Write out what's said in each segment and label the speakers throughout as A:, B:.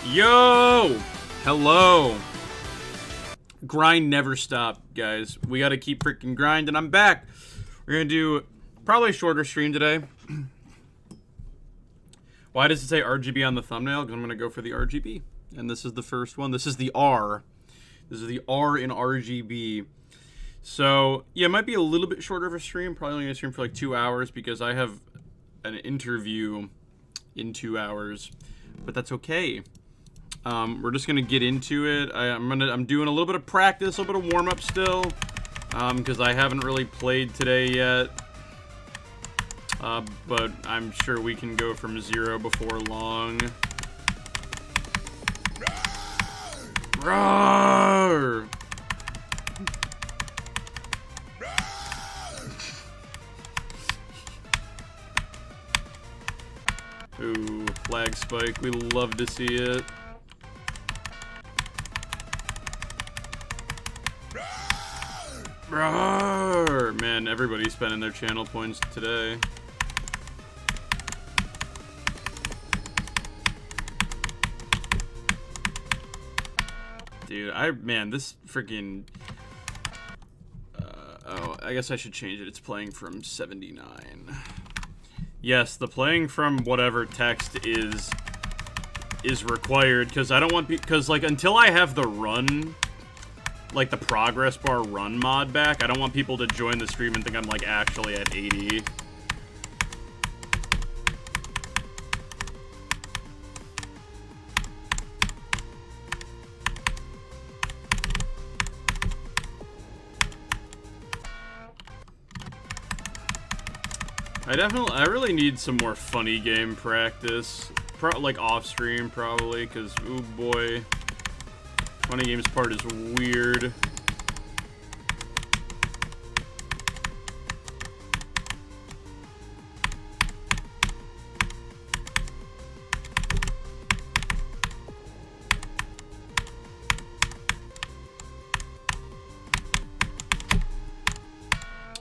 A: Yo! Hello. Grind never stopped, guys. We gotta keep freaking grinding. I'm back. We're gonna do probably a shorter stream today. Why does it say RGB on the thumbnail? Because I'm gonna go for the RGB. And this is the first one. This is the R. This is the R in RGB. So, yeah, it might be a little bit shorter of a stream. Probably only gonna stream for like 2 hours because I have an interview in 2 hours. But that's okay. We're just gonna get into it. I'm doing a little bit of practice, a little bit of warm up still, because I haven't really played today yet. But I'm sure we can go from 0 before long. Roar! Ooh, flag spike. We love to see it. Roar! Man, everybody's spending their channel points today. Dude, man, this freaking... oh, I guess I should change it. It's playing from 79. Yes, the playing from whatever text is required, because I don't want... Because, like, until I have the run... like the progress bar run mod back, I don't want people to join the stream and think I'm like actually at 80. I really need some more funny game practice. Like off stream probably, because oh boy. Funny games part is weird.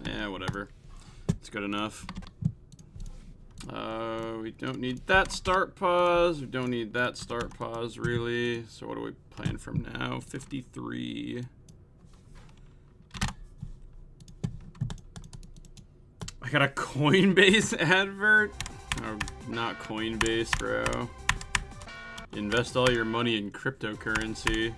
A: Yeah, whatever. It's good enough. We don't need that start pause. We don't need that start pause, really. So what are we playing from now? 53. I got a Coinbase advert? Oh, not Coinbase, bro. Invest all your money in cryptocurrency.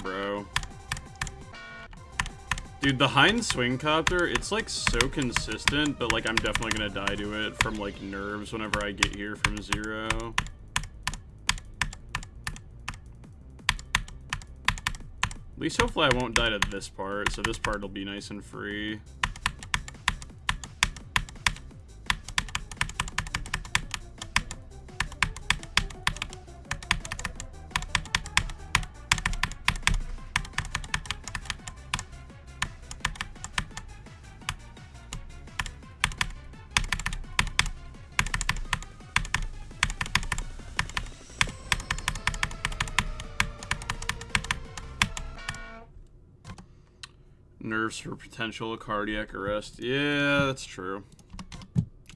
A: Bro. Dude, the Hind swing copter, it's like so consistent, but like I'm definitely gonna die to it from like nerves whenever I get here from 0. At least hopefully I won't die to this part, so this part will be nice and free. Nerves for potential cardiac arrest. Yeah, that's true.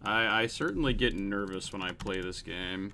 A: I certainly get nervous when I play this game.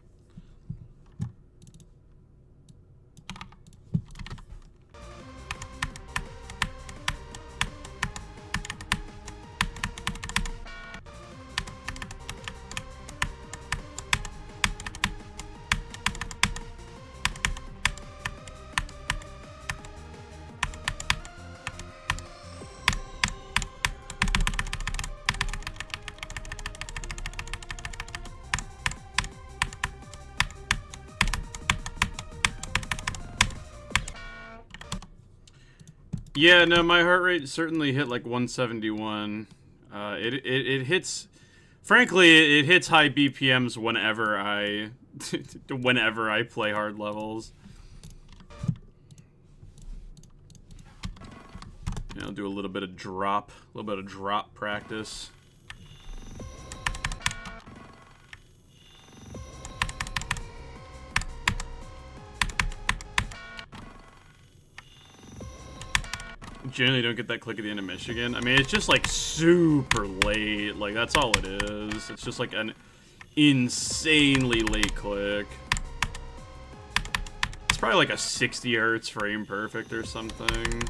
A: Yeah, no, my heart rate certainly hit like 171. It hits, frankly, it hits high BPMs whenever I play hard levels. You know, do a little bit of drop practice. Generally don't get that click at the end of Michigan. I mean, it's just like super late. Like, that's all it is. It's just like an insanely late click. It's probably like a 60 hertz frame perfect or something.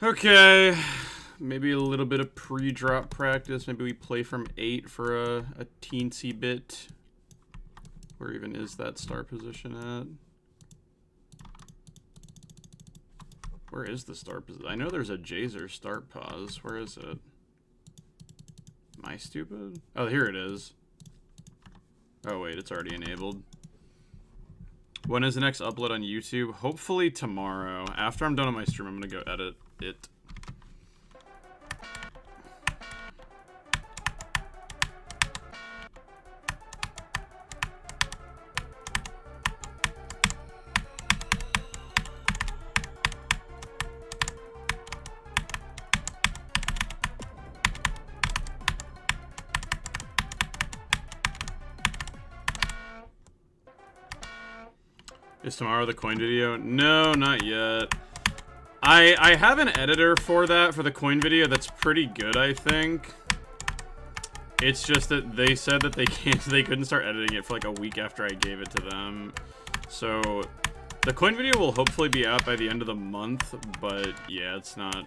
A: Okay, maybe a little bit of pre-drop practice. Maybe we play from 8 for a teensy bit. Where even is that star position at? Where is the start position? I know there's a Jazer start pause. Where is it? Am I stupid? Oh, here it is. Oh, wait, it's already enabled. When is the next upload on YouTube? Hopefully tomorrow. After I'm done on my stream, I'm going to go edit it. Is tomorrow the coin video? No, not yet. I have an editor for that, for the coin video, that's pretty good, I think. It's just that they said that they couldn't start editing it for like a week after I gave it to them. So the coin video will hopefully be out by the end of the month, but yeah, it's not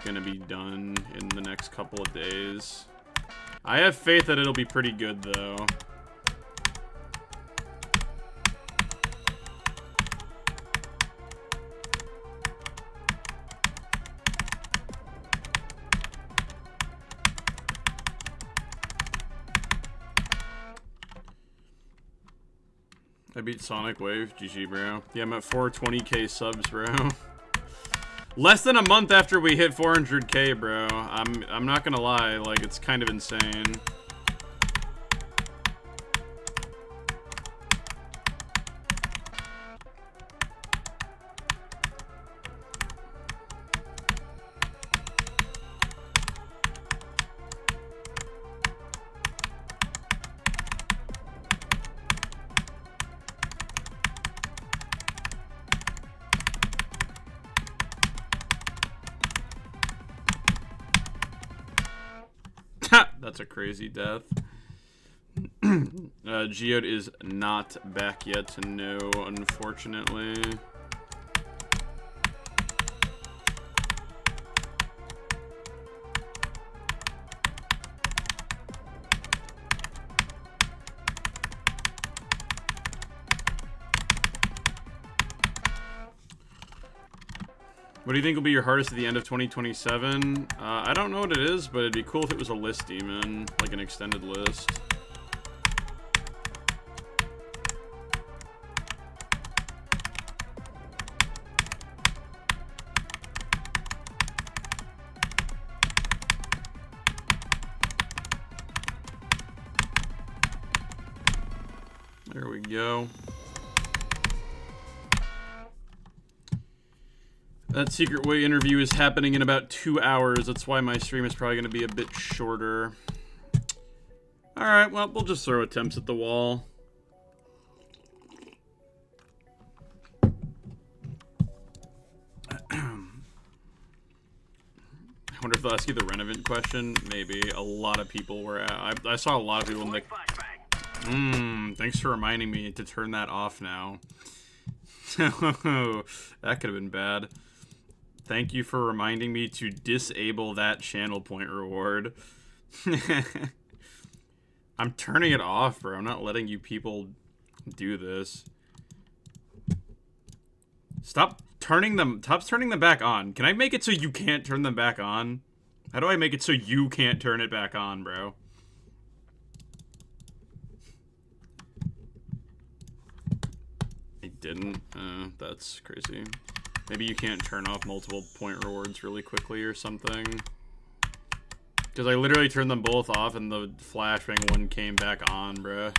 A: gonna be done in the next couple of days. I have faith that it'll be pretty good though. I beat Sonic Wave. GG, bro. Yeah, I'm at 420k subs, bro. Less than a month after we hit 400k, bro. I'm not gonna lie, like, it's kind of insane. That's a crazy death. Geode is not back yet, no, unfortunately. What do you think will be your hardest at the end of 2027? I don't know what it is, but it'd be cool if it was a list demon, like an extended list. There we go. That Secret Way interview is happening in about 2 hours. That's why my stream is probably going to be a bit shorter. Alright, well, we'll just throw attempts at the wall. I wonder if they'll ask you the Renovant question. Maybe. A lot of people were at... I saw a lot of people in the... thanks for reminding me to turn that off now. That could have been bad. Thank you for reminding me to disable that channel point reward. I'm turning it off, bro. I'm not letting you people do this. Stop turning them back on. Can I make it so you can't turn them back on? How do I make it so you can't turn it back on, bro? I didn't. That's crazy. Maybe you can't turn off multiple point rewards really quickly or something. Because I literally turned them both off and the flashbang one came back on, bruh.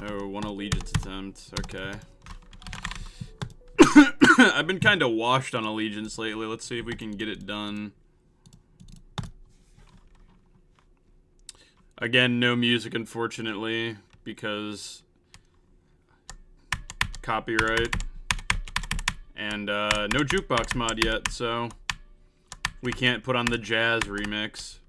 A: Oh, one allegiance attempt. Okay. I've been kind of washed on allegiance lately. Let's see if we can get it done. Again, no music, unfortunately, because copyright. And no jukebox mod yet, so we can't put on the jazz remix.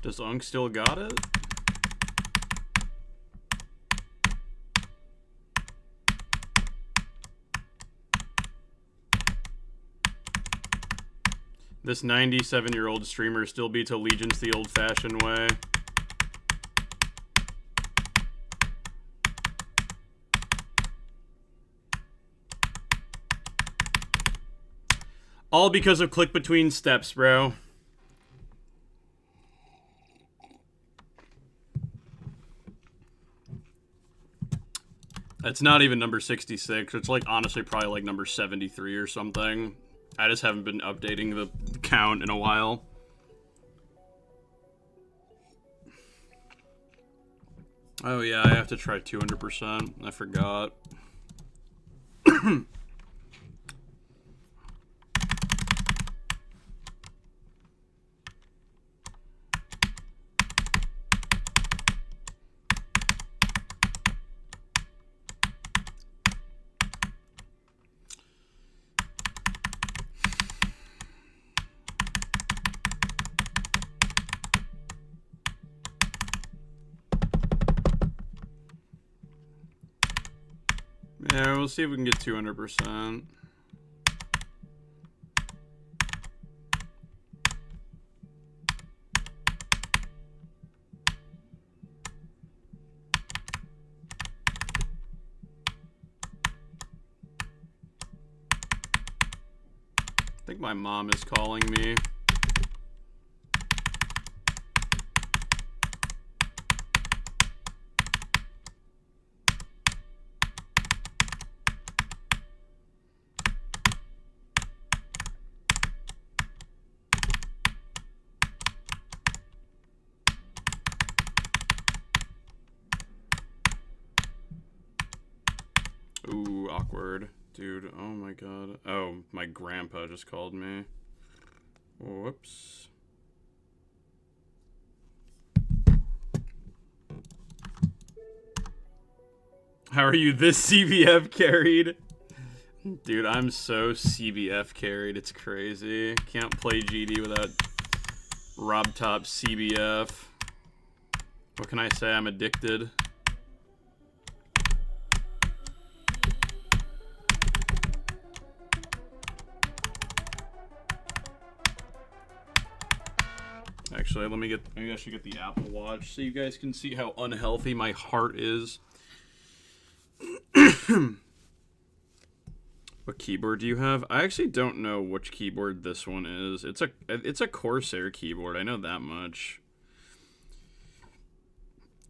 A: Does Unk still got it? This 97-year-old streamer still beats Allegiance the old-fashioned way. All because of click between steps, bro. It's not even number 66. It's like honestly probably like number 73 or something. I just haven't been updating the count in a while. Oh yeah, I have to try 200%. I forgot. Yeah, we'll see if we can get 200%. I think my mom is calling me. Ooh, awkward. Dude, oh my god. Oh, my grandpa just called me. Whoops. How are you this CBF carried? Dude, I'm so CBF carried. It's crazy. Can't play GD without RobTop CBF. What can I say? I'm addicted. Actually, maybe I should get the Apple Watch so you guys can see how unhealthy my heart is. What keyboard do you have? I actually don't know which keyboard this one is. It's a Corsair keyboard. I know that much.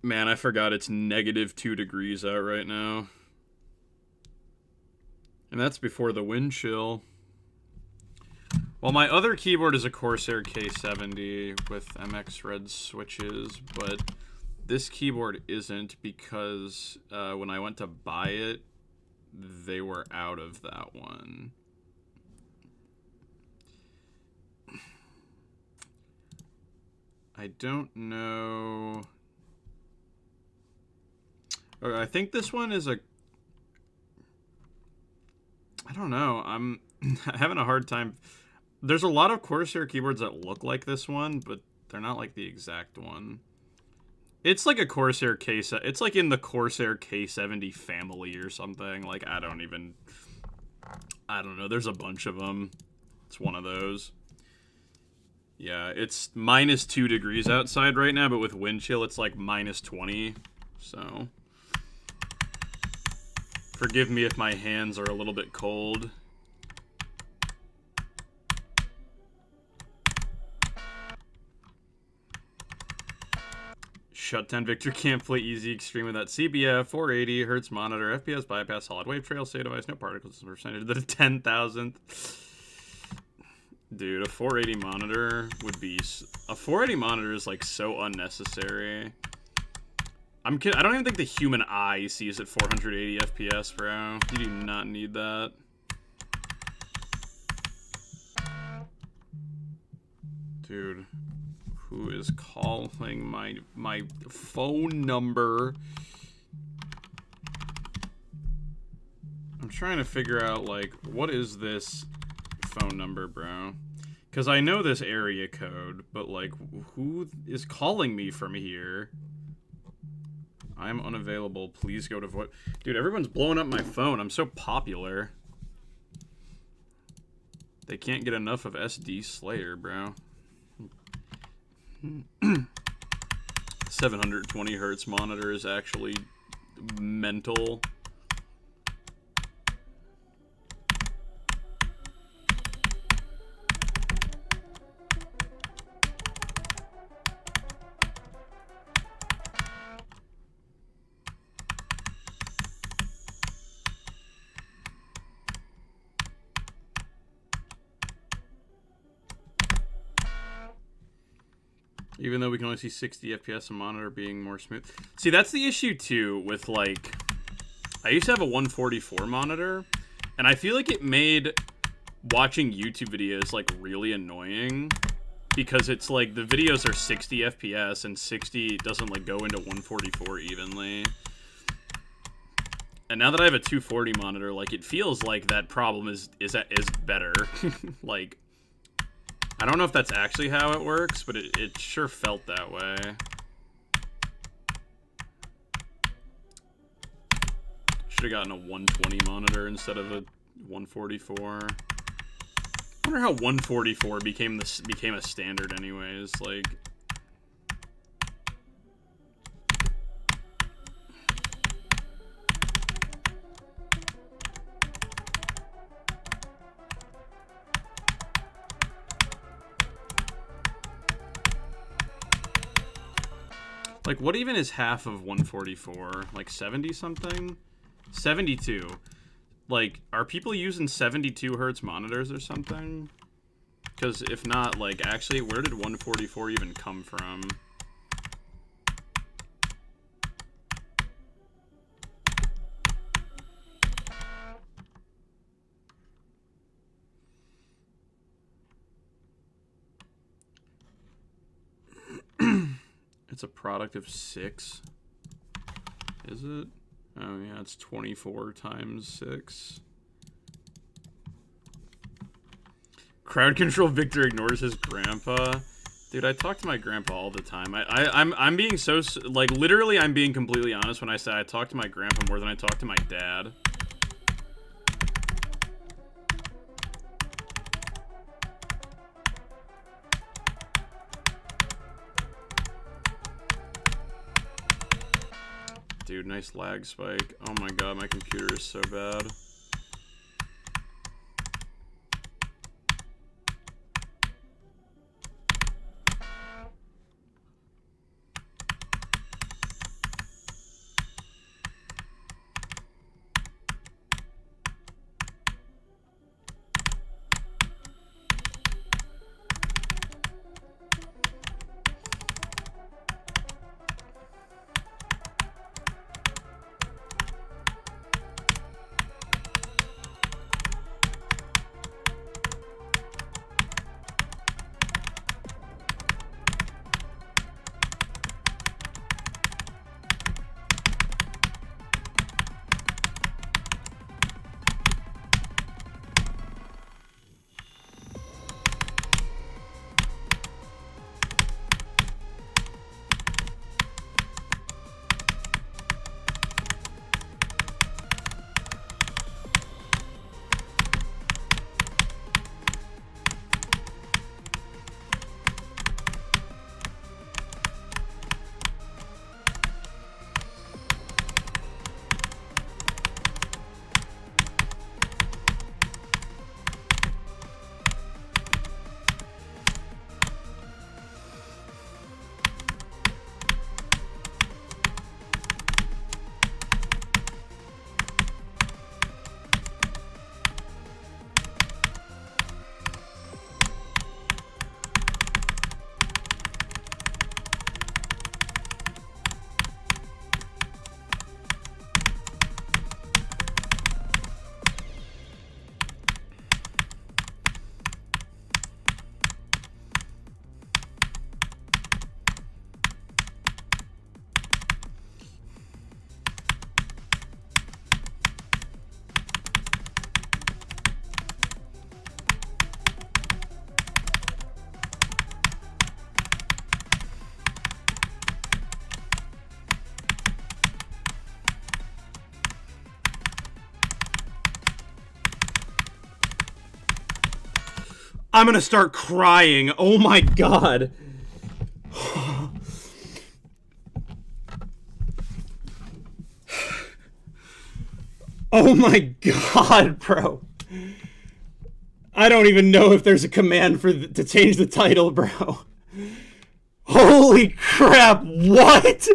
A: Man, I forgot it's -2 degrees out right now. And that's before the wind chill. Well, my other keyboard is a Corsair K70 with MX Red switches, but this keyboard isn't because when I went to buy it, they were out of that one. I don't know. Okay, I think this one is a... I don't know. I'm having a hard time. There's a lot of Corsair keyboards that look like this one, but they're not like the exact one. It's like a Corsair it's like in the Corsair K70 family or something. Like, I don't know. There's a bunch of them. It's one of those. Yeah, it's -2 degrees outside right now, but with wind chill, it's like -20. So, forgive me if my hands are a little bit cold. Shutdown Victor can't play easy extreme with that CBF, 480 hertz monitor, FPS bypass, solid wave trail, state device, no particles, percentage to the 10,000th. Dude, a 480 monitor would be... A 480 monitor is, like, so unnecessary. I'm kidding. I don't even think the human eye sees at 480 FPS, bro. You do not need that. Dude... Who is calling my phone number? I'm trying to figure out, like, what is this phone number, bro? Because I know this area code, but, like, who is calling me from here? I'm unavailable. Please go to voice. Dude, everyone's blowing up my phone. I'm so popular. They can't get enough of Sdslayer, bro. 720 hertz monitor is actually mental. Even though we can only see 60 FPS, a monitor being more smooth. See, that's the issue, too, with, like... I used to have a 144 monitor, and I feel like it made watching YouTube videos, like, really annoying. Because it's, like, the videos are 60 FPS, and 60 doesn't, like, go into 144 evenly. And now that I have a 240 monitor, like, it feels like that problem is better. Like... I don't know if that's actually how it works, but it sure felt that way. Should have gotten a 120 monitor instead of a 144. I wonder how 144 became a standard anyways, like... Like, what even is half of 144? Like, 70-something? 72. Like, are people using 72 hertz monitors or something? Because if not, like, actually, where did 144 even come from? It's a product of 6. Is it? Oh, yeah, it's 24 times 6. Crowd control Victor ignores his grandpa. Dude, I talk to my grandpa all the time. I'm being so... Like, literally, I'm being completely honest when I say I talk to my grandpa more than I talk to my dad. Dude, nice lag spike. Oh my god, my computer is so bad. I'm gonna start crying. Oh my god. Oh my god, bro. I don't even know if there's a command to change the title, bro. Holy crap, what?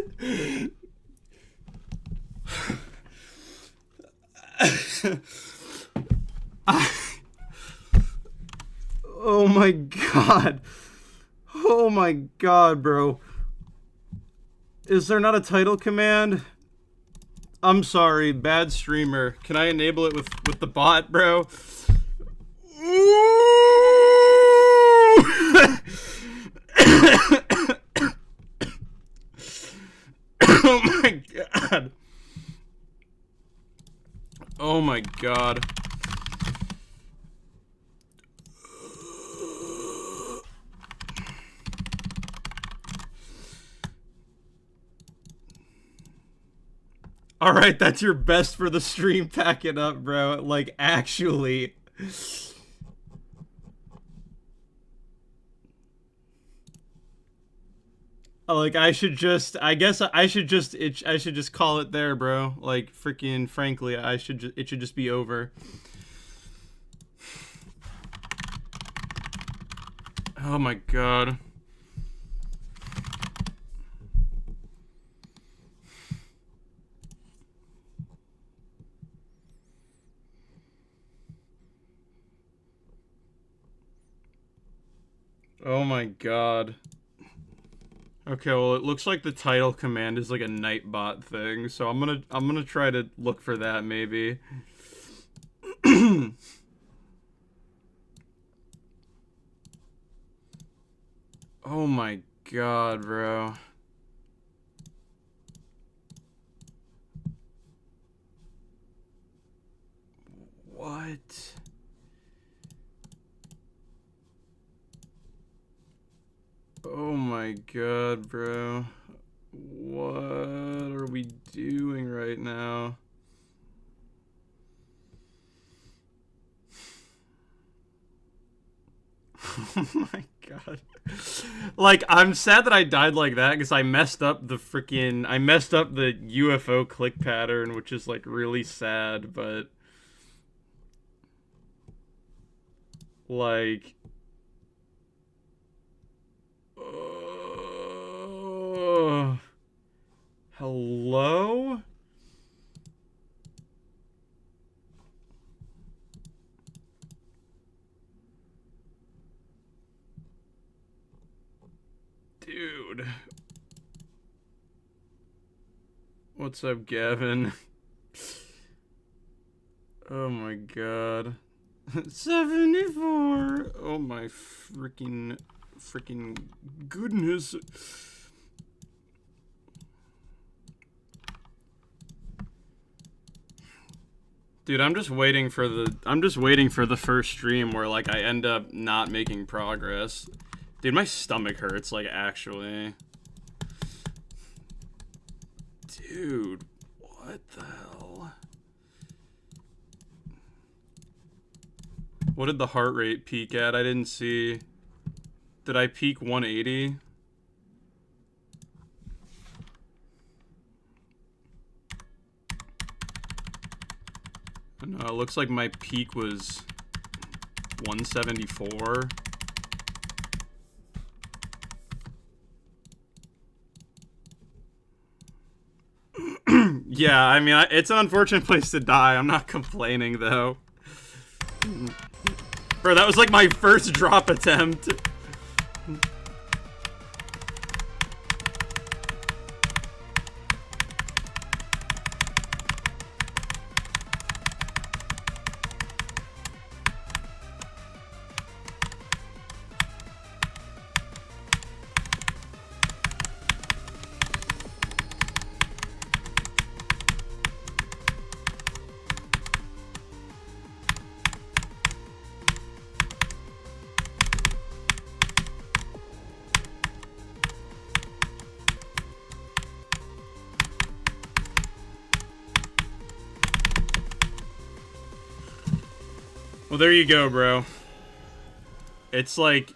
A: Oh my god. Oh my god, bro. Is there not a title command? I'm sorry, bad streamer. Can I enable it with the bot, bro? Oh my god. Oh my god. All right, that's your best for the stream. Pack it up, bro. Like, actually. Like, I guess I should just call it there, bro. Like, freaking, frankly, it should just be over. Oh my god. Oh my god. Okay, well, it looks like the title command is like a Nightbot thing, so I'm gonna try to look for that maybe. Oh my god, bro. What? Oh my god, bro. What are we doing right now? Oh my god. Like, I'm sad that I died like that because I messed up the UFO click pattern, which is like really sad, but like hello? Dude. What's up, Gavin? Oh my god. 74! Oh my freaking goodness. Dude, I'm just waiting for the first stream where like I end up not making progress. Dude, my stomach hurts, like, actually. Dude, what the hell? What did the heart rate peak at? I didn't see. Did I peak 180? No, it looks like my peak was 174. Yeah, I mean, it's an unfortunate place to die. I'm not complaining, though. Bro, that was like my first drop attempt. Well, there you go, bro. It's like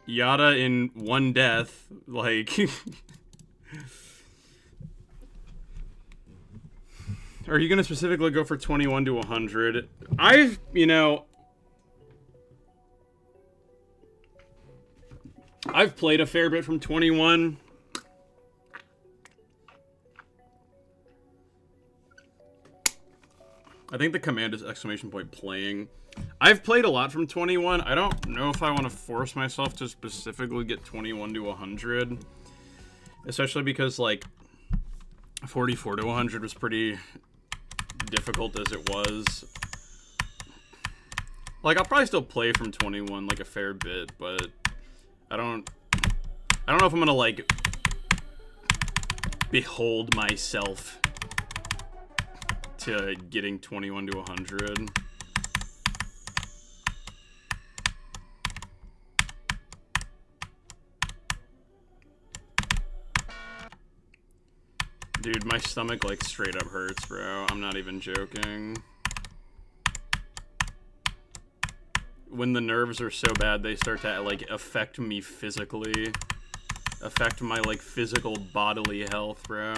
A: Yada in one death. Like, are you gonna specifically go for 21 to 100? I've played a fair bit from 21. I think the command is exclamation point playing. I've played a lot from 21. I don't know if I want to force myself to specifically get 21 to 100. Especially because, like, 44 to 100 was pretty difficult as it was. Like, I'll probably still play from 21, like, a fair bit, but I don't know if I'm gonna, like, behold myself to getting 21 to 100. Dude, my stomach, like, straight up hurts, bro. I'm not even joking. When the nerves are so bad, they start to, like, affect me physically. Affect my, like, physical bodily health, bro.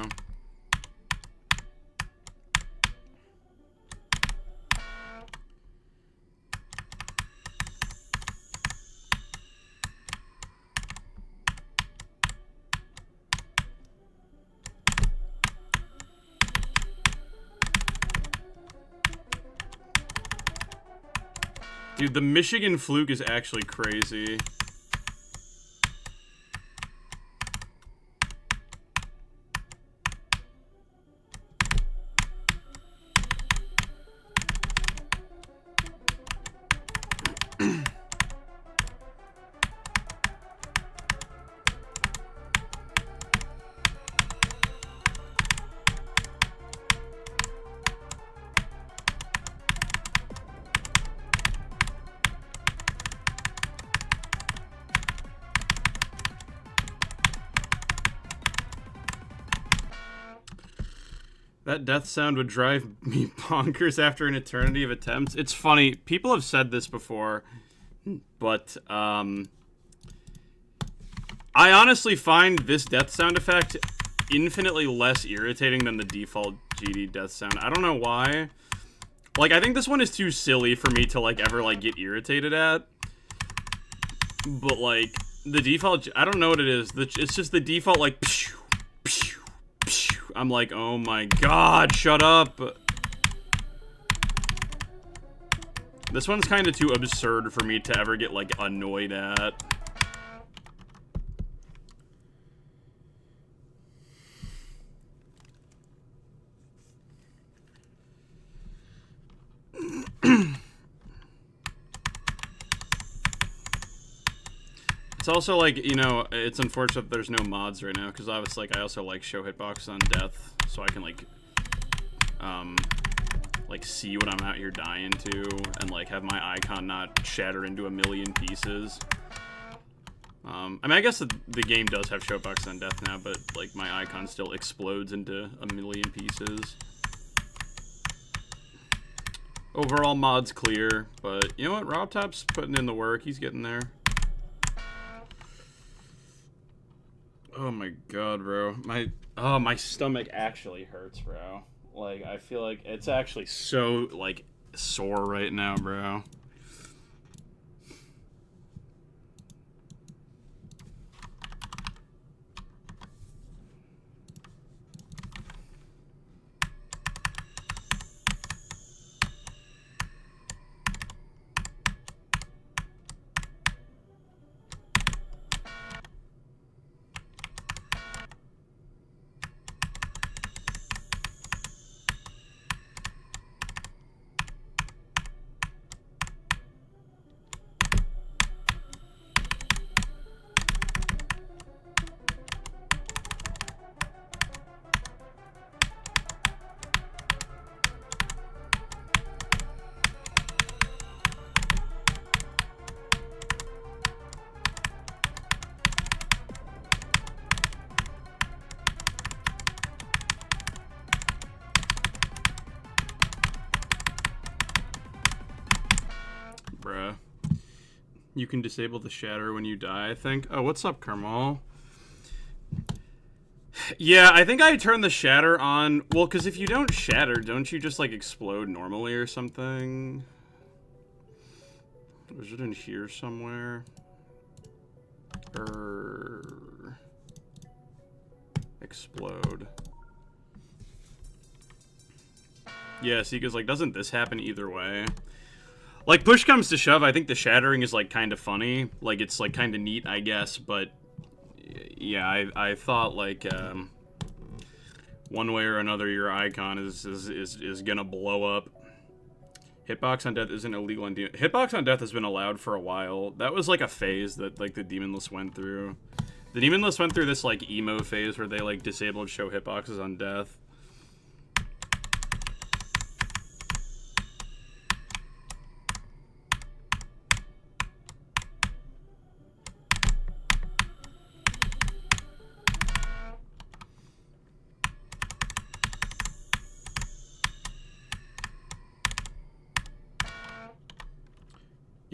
A: Dude, the Michigan fluke is actually crazy. That death sound would drive me bonkers after an eternity of attempts. It's funny. People have said this before, but I honestly find this death sound effect infinitely less irritating than the default GD death sound. I don't know why. Like, I think this one is too silly for me to, like, ever, like, get irritated at. But, like, the default... I don't know what it is. It's just the default, like... Pew, pew, pew. I'm like, oh my god, shut up. This one's kind of too absurd for me to ever get, like, annoyed at. It's also, like, you know, it's unfortunate there's no mods right now, because obviously, like, I also, like, show hitbox on death, so I can, like, see what I'm out here dying to, and, like, have my icon not shatter into a million pieces. I mean, I guess the game does have showbox on death now, but, like, my icon still explodes into a million pieces. Overall, mod's clear, but, you know what, RobTop's putting in the work, he's getting there. Oh my god, bro. My stomach actually hurts, bro. Like, I feel like it's actually so, like, sore right now, bro. You can disable the shatter when you die, I think. Oh, what's up, Carmal? Yeah, I think I turned the shatter on. Well, because if you don't shatter, don't you just, like, explode normally or something? Was it in here somewhere? Explode. Yeah, see, because, like, doesn't this happen either way? Like, push comes to shove, I think the shattering is, like, kind of funny. Like, it's, like, kind of neat, I guess, but... Yeah, I thought, like, one way or another, your icon is gonna blow up. Hitbox on death isn't illegal in Demon... Hitbox on death has been allowed for a while. That was, like, a phase that, like, the Demon List went through. The Demon List went through this, like, emo phase where they, like, disabled show hitboxes on death.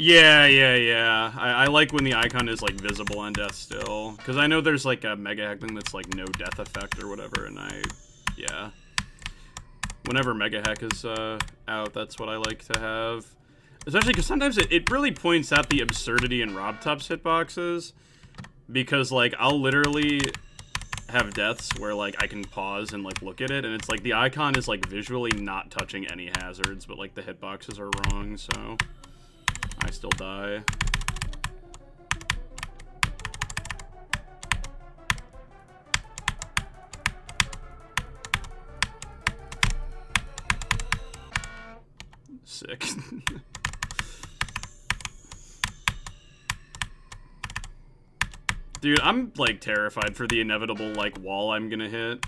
A: Yeah. I like when the icon is, like, visible on death still. Because I know there's, like, a mega hack thing that's, like, no death effect or whatever, and yeah. Whenever mega hack is out, that's what I like to have. Especially because sometimes it really points out the absurdity in RobTop's hitboxes. Because, like, I'll literally have deaths where, like, I can pause and, like, look at it, and it's like the icon is, like, visually not touching any hazards, but, like, the hitboxes are wrong, so... I still die. Sick. Dude, I'm, like, terrified for the inevitable, like, wall I'm gonna hit.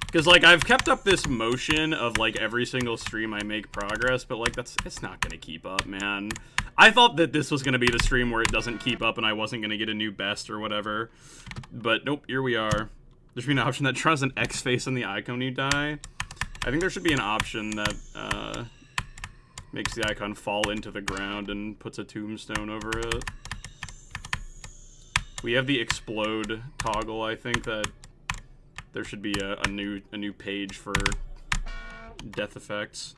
A: Because, like, I've kept up this motion of, like, every single stream I make progress, but, like, it's not gonna keep up, man. I thought that this was gonna be the stream where it doesn't keep up and I wasn't gonna get a new best or whatever. But, nope, here we are. There should be an option that draws an X face on the icon when you die. I think there should be an option that, makes the icon fall into the ground and puts a tombstone over it. We have the explode toggle, I think that there should be a new page for death effects.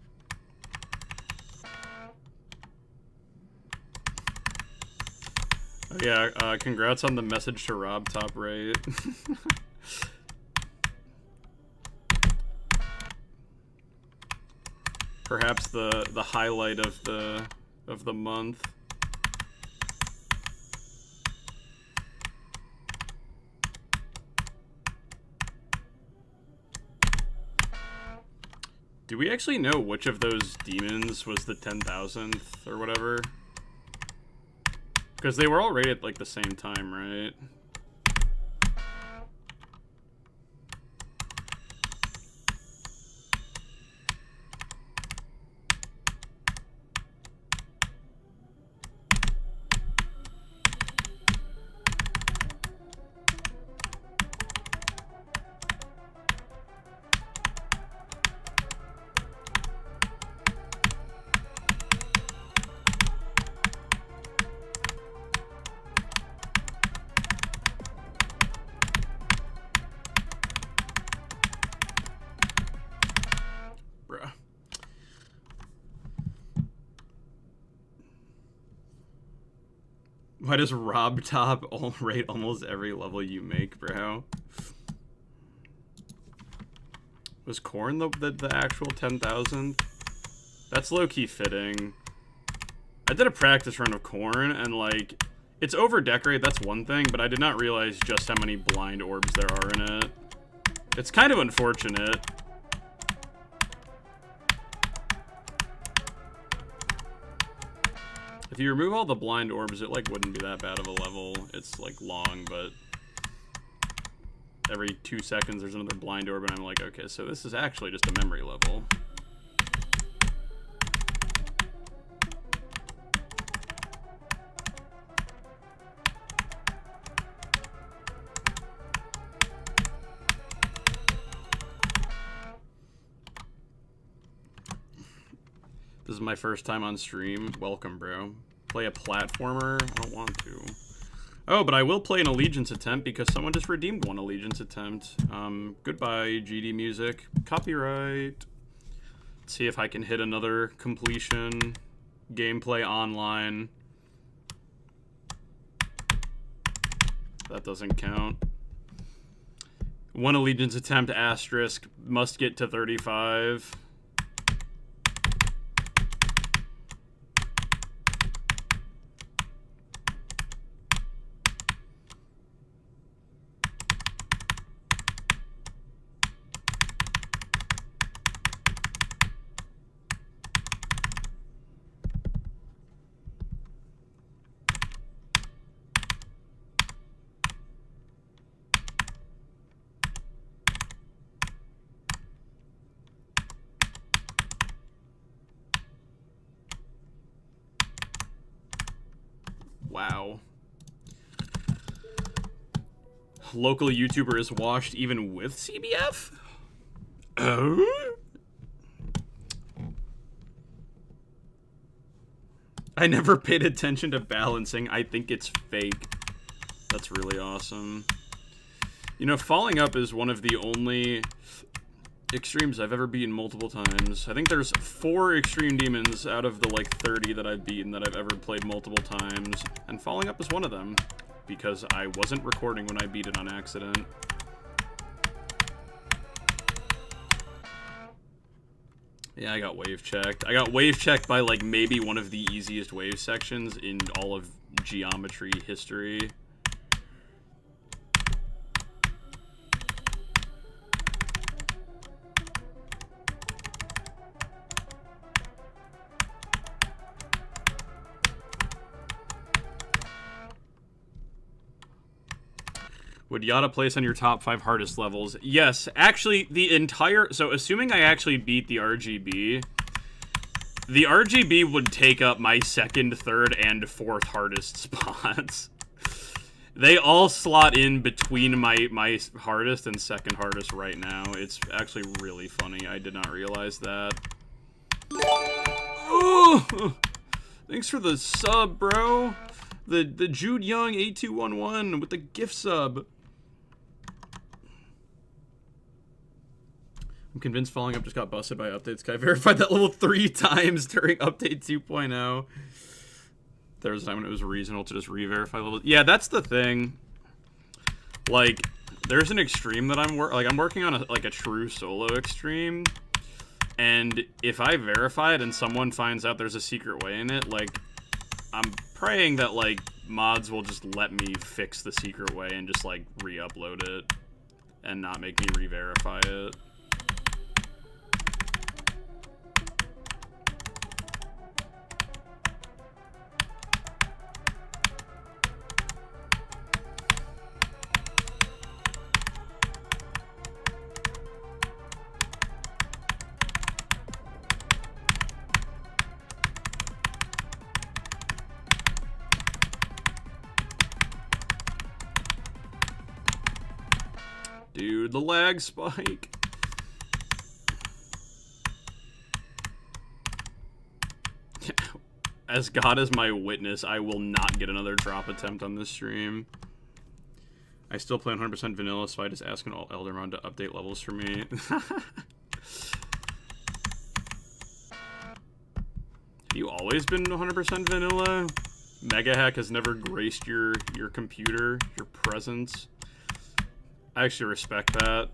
A: Oh, yeah, congrats on the message to RobTop, right? Perhaps the highlight of the month. Do we actually know which of those demons was the 10,000th or whatever? Because they were all rated, like, the same time, right? Why does RobTop rate almost every level you make, bro? Was Korn the actual 10,000? That's low-key fitting. I did a practice run of Korn, and, like, it's over-decorate, that's one thing, but I did not realize just how many blind orbs there are in it. It's kind of unfortunate. If you remove all the blind orbs, it, like, wouldn't be that bad of a level. It's, like, long, but every 2 seconds there's another blind orb, and I'm like, okay, so this is actually just a memory level. This is my first time on stream. Welcome, bro. play a platformer. I don't want to. Oh, but I will play an Allegiance attempt because someone just redeemed one Allegiance attempt. Goodbye, GD Music. Copyright. Let's see if I can hit another completion. Gameplay online. That doesn't count. One Allegiance attempt, asterisk, must get to 35. Wow. Local YouTuber is washed even with CBF? Oh? I never paid attention to balancing. I think it's fake. That's really awesome. You know, Falling Up is one of the only extremes I've ever beaten multiple times. I think there's 4 extreme demons out of the like 30 that I've beaten that I've ever played multiple times, and Falling Up is one of them because I wasn't recording when I beat it on accident. Yeah, I got wave checked. I got wave checked by like maybe one of the easiest wave sections in all of geometry history. Would Yata place on your top 5 hardest levels? Yes, actually, the entire... So, assuming I actually beat the RGB would take up my 2nd, 3rd, and 4th hardest spots. They all slot in between my hardest and 2nd hardest right now. It's actually really funny. I did not realize that. Oh! Thanks for the sub, bro. The Jude Young 8211 with the gift sub. I'm convinced Falling Up just got busted by updates. Guy verified that level 3 times during update 2.0. There was a time when it was reasonable to just re-verify levels. Yeah, that's the thing. Like, there's an extreme that I'm working on a true solo extreme. And if I verify it and someone finds out there's a secret way in it, like, I'm praying that, like, mods will just let me fix the secret way and just, like, re-upload it and not make me re-verify it. Dude, the lag spike. As God is my witness, I will not get another drop attempt on this stream. I still play 100% vanilla, so I just ask an Eldermon to update levels for me. Have you always been 100% vanilla? Mega Hack has never graced your computer, your presence. I actually respect that.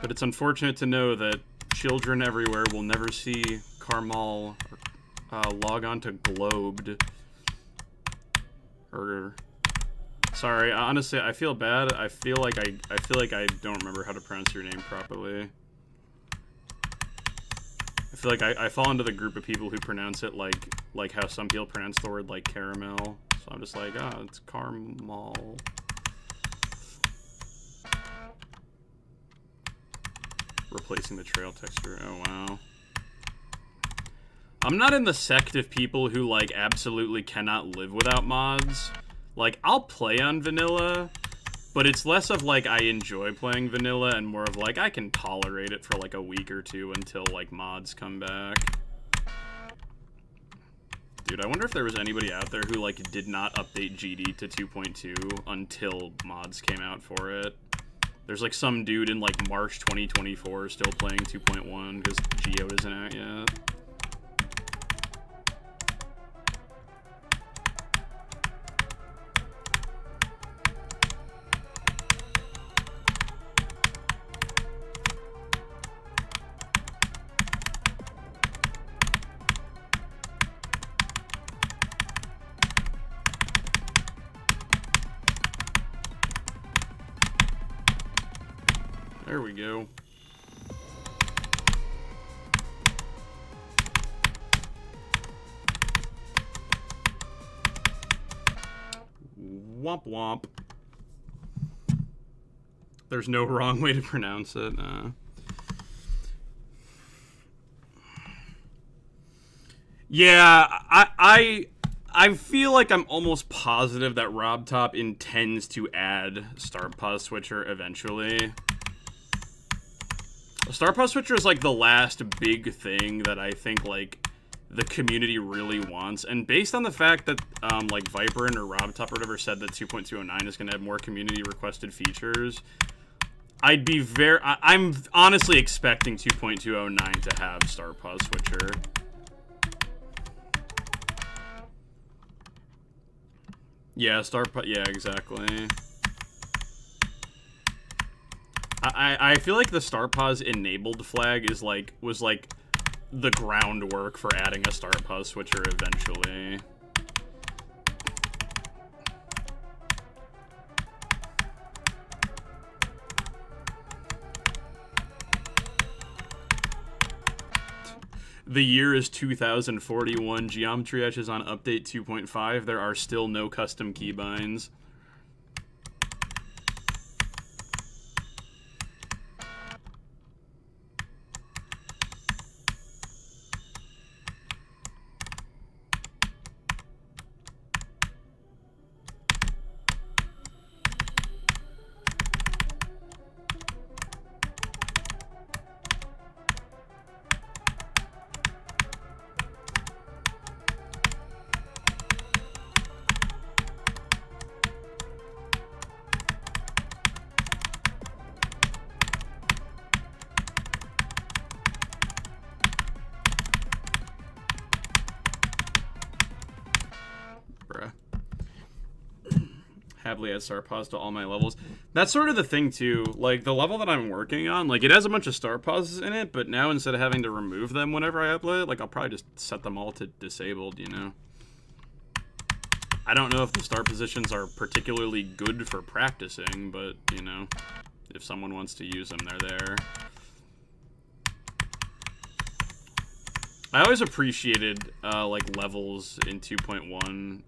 A: But it's unfortunate to know that children everywhere will never see Carmal log on to Globed. Or sorry, honestly, I feel bad. I feel like I don't remember how to pronounce your name properly. I feel like I fall into the group of people who pronounce it like how some people pronounce the word like caramel. So I'm just like, ah, it's Carmal. Replacing the trail texture. Oh, wow. I'm not in the sect of people who, like, absolutely cannot live without mods. Like, I'll play on vanilla, but it's less of, like, I enjoy playing vanilla and more of, like, I can tolerate it for, like, a week or two until, like, mods come back. Dude, I wonder if there was anybody out there who, like, did not update GD to 2.2 until mods came out for it. There's, like, some dude in, like, March 2024 still playing 2.1 because Geode isn't out yet. There we go. Womp womp. There's no wrong way to pronounce it. Yeah, I feel like I'm almost positive that RobTop intends to add Start Pause Switcher eventually. Star Pause Switcher is, like, the last big thing that I think, like, the community really wants. And based on the fact that, like, Viperin or RobTop or whatever said that 2.209 is going to have more community-requested features, I'd be I'm honestly expecting 2.209 to have Star Pause Switcher. Yeah, yeah, exactly. I feel like the Start Pause enabled flag is was the groundwork for adding a Start Pause Switcher eventually. The year is 2041. Geometry Etch is on update 2.5. There are still no custom keybinds. Happily add Star Pause to all my levels. That's sort of the thing too. Like the level that I'm working on, like it has a bunch of Star Pauses in it, but now instead of having to remove them whenever I upload it, like I'll probably just set them all to disabled, you know. I don't know if the start positions are particularly good for practicing, but you know, if someone wants to use them, they're there. I always appreciated like levels in 2.1.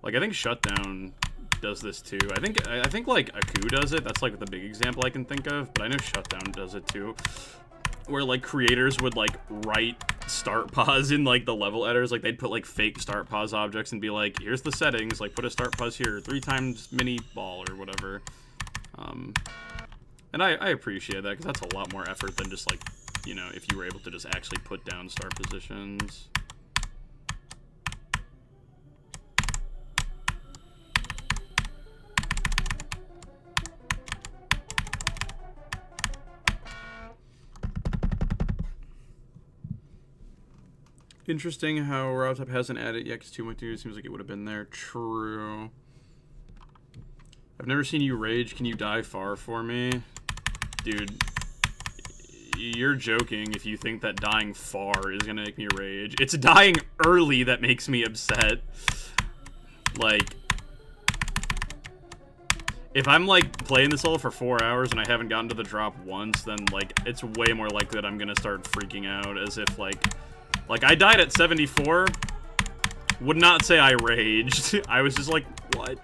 A: Like I think Shutdown does this too. I think like Aku does it. That's like the big example I can think of, but I know Shutdown does it too. Where like creators would like write start pause in like the level editors, like they'd put like fake start pause objects and be like, here's the settings, like put a start pause here, 3 times mini ball or whatever. And I appreciate that because that's a lot more effort than just like, you know, if you were able to just actually put down start positions. Interesting how RobTop hasn't added yet, because 2.2 seems like it would have been there. True. I've never seen you rage. Can you die far for me? Dude, you're joking if you think that dying far is going to make me rage. It's dying early that makes me upset. Like, if I'm, like, playing this level for 4 hours and I haven't gotten to the drop once, then, like, it's way more likely that I'm going to start freaking out as if, like, I died at 74, would not say I raged. I was just like, what?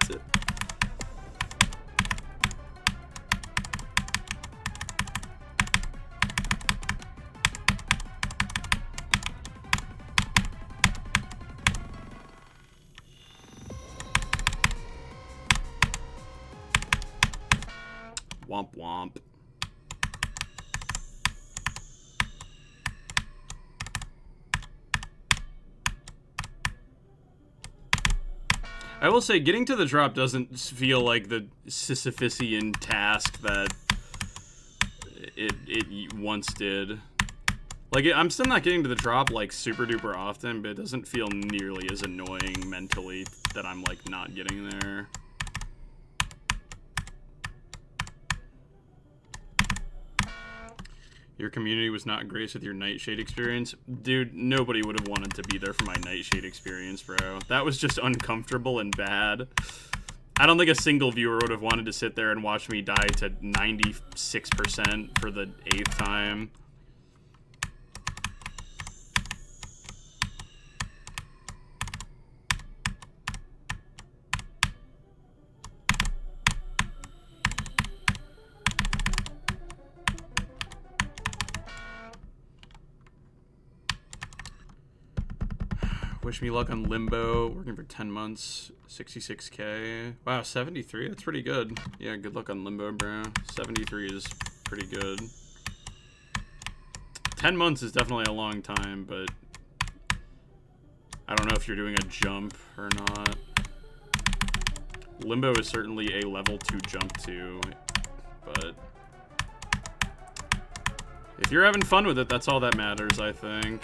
A: Womp womp. I will say, getting to the drop doesn't feel like the Sisyphusian task that it once did. Like, I'm still not getting to the drop, like, super duper often, but it doesn't feel nearly as annoying mentally that I'm, like, not getting there. Your community was not graced with your Nightshade experience. Dude, nobody would have wanted to be there for my Nightshade experience, bro. That was just uncomfortable and bad. I don't think a single viewer would have wanted to sit there and watch me die to 96% for the 8th time. Wish me luck on Limbo. Working for 10 months. 66K. Wow, 73? That's pretty good. Yeah, good luck on Limbo, bro. 73 is pretty good. 10 months is definitely a long time, but I don't know if you're doing a jump or not. Limbo is certainly a level 2 jump to, but if you're having fun with it, that's all that matters, I think.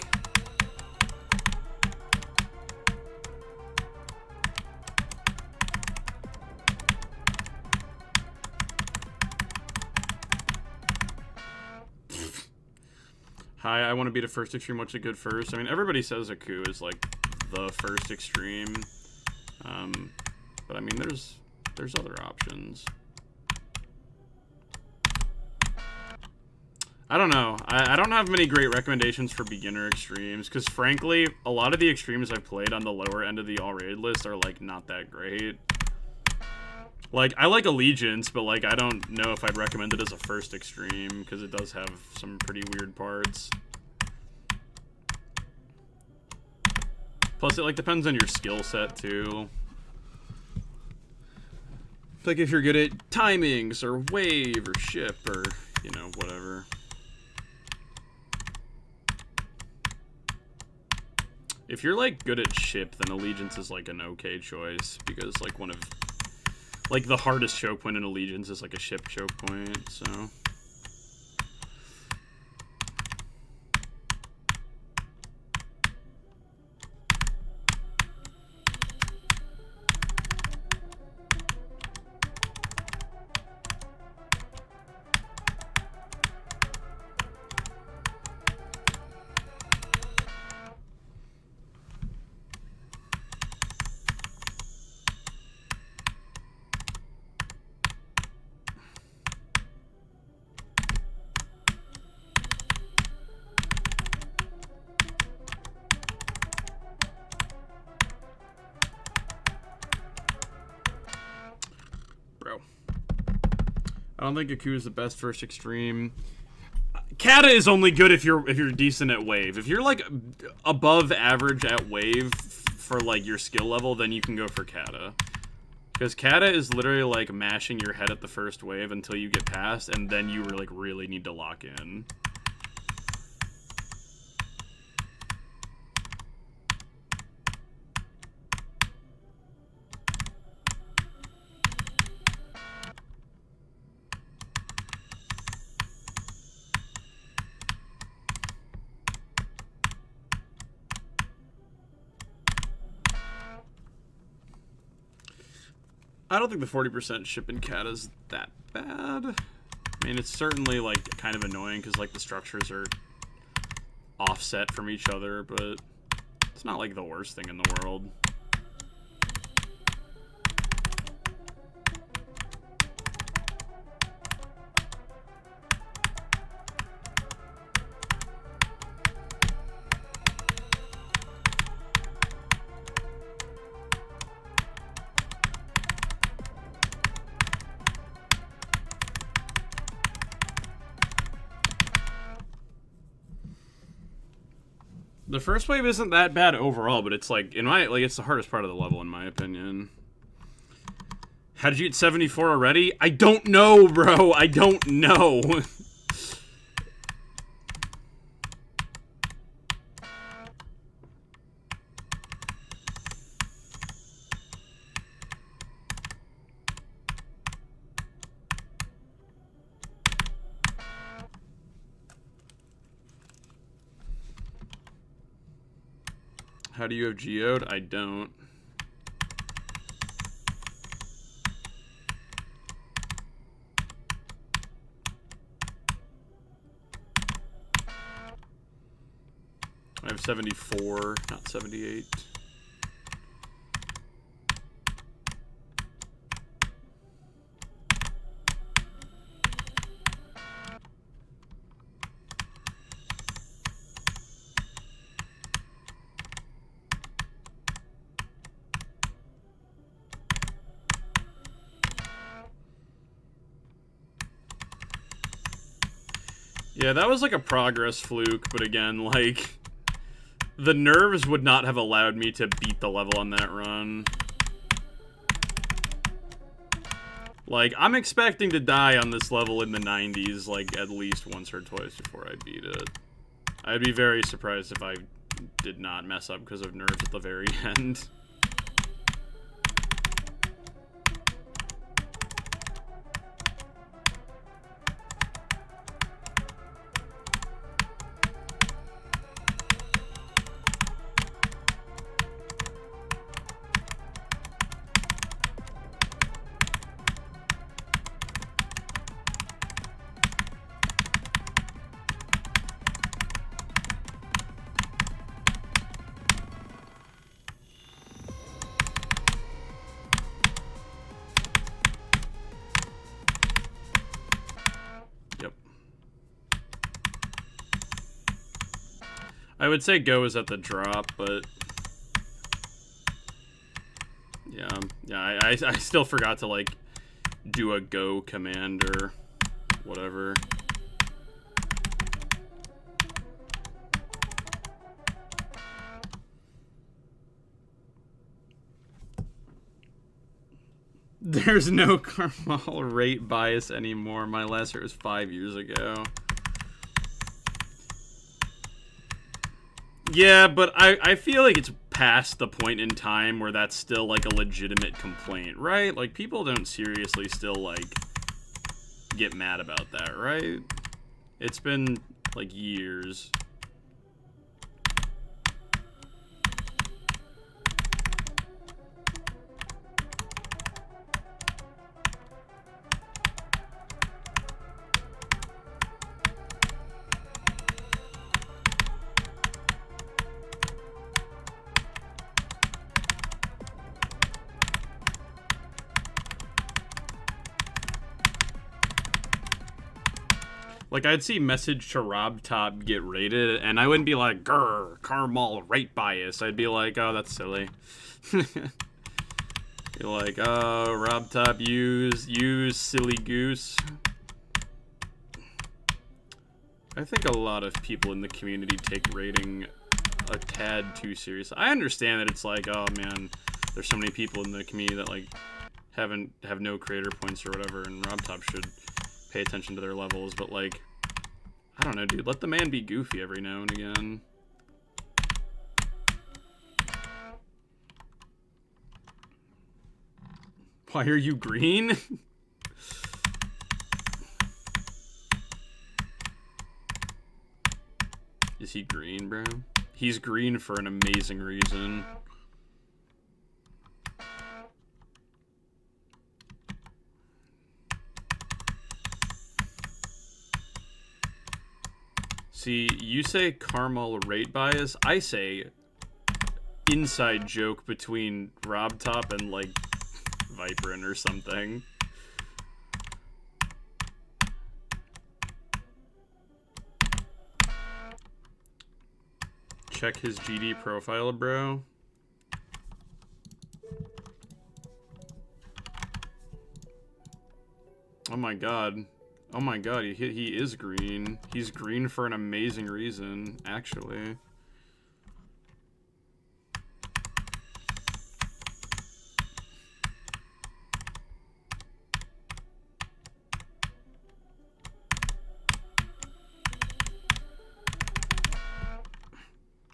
A: Hi, I want to be the first extreme. What's a good first? I mean, everybody says Aku is like the first extreme, but I mean, there's other options. I don't know. I don't have many great recommendations for beginner extremes because, frankly, a lot of the extremes I've played on the lower end of the all-rated list are like not that great. Like, I like Allegiance, but, like, I don't know if I'd recommend it as a first extreme, because it does have some pretty weird parts. Plus, it, like, depends on your skill set, too. Like, if you're good at timings, or wave, or ship, or, you know, whatever. If you're, like, good at ship, then Allegiance is, like, an okay choice, because, like, one of... Like, the hardest choke point in Allegiance is, like, a ship choke point, so... I don't think Aku is the best first extreme. Kata is only good if you're decent at wave. If you're like above average at wave for like your skill level, then you can go for Kata. Because Kata is literally like mashing your head at the first wave until you get past, and then you like really need to lock in. I don't think the 40% ship in Kata is that bad. I mean, it's certainly, like, kind of annoying because, like, the structures are offset from each other, but it's not, like, the worst thing in the world. The first wave isn't that bad overall, but it's like it's the hardest part of the level in my opinion. How did you get 74 already? I don't know, bro. I don't know. How do you have geode? I don't. I have 74, not 78. Yeah, that was like a progress fluke, but again, like, the nerves would not have allowed me to beat the level on that run. Like, I'm expecting to die on this level in the 90s, like, at least once or twice before I beat it. I'd be very surprised if I did not mess up because of nerves at the very end. I would say go is at the drop, but yeah, I still forgot to like do a go command or whatever. There's no caramel rate bias anymore. My last year was 5 years ago. Yeah, but I feel like it's past the point in time where that's still, like, a legitimate complaint, right? Like, people don't seriously still, like, get mad about that, right? It's been, like, years. Like, I'd see message to RobTop get rated, and I wouldn't be like, grr, caramel rate bias. I'd be like, oh, that's silly. Be like, oh, RobTop, use silly goose. I think a lot of people in the community take rating a tad too seriously. I understand that it's like, oh man, there's so many people in the community that like have no creator points or whatever, and RobTop should pay attention to their levels, but like, I don't know, dude, let the man be goofy every now and again. Why are you green? Is he green, bro? He's green for an amazing reason. See, you say caramel rate bias. I say inside joke between RobTop and, like, Viperin or something. Check his GD profile, bro. Oh my god. Oh my god, he is green. He's green for an amazing reason, actually.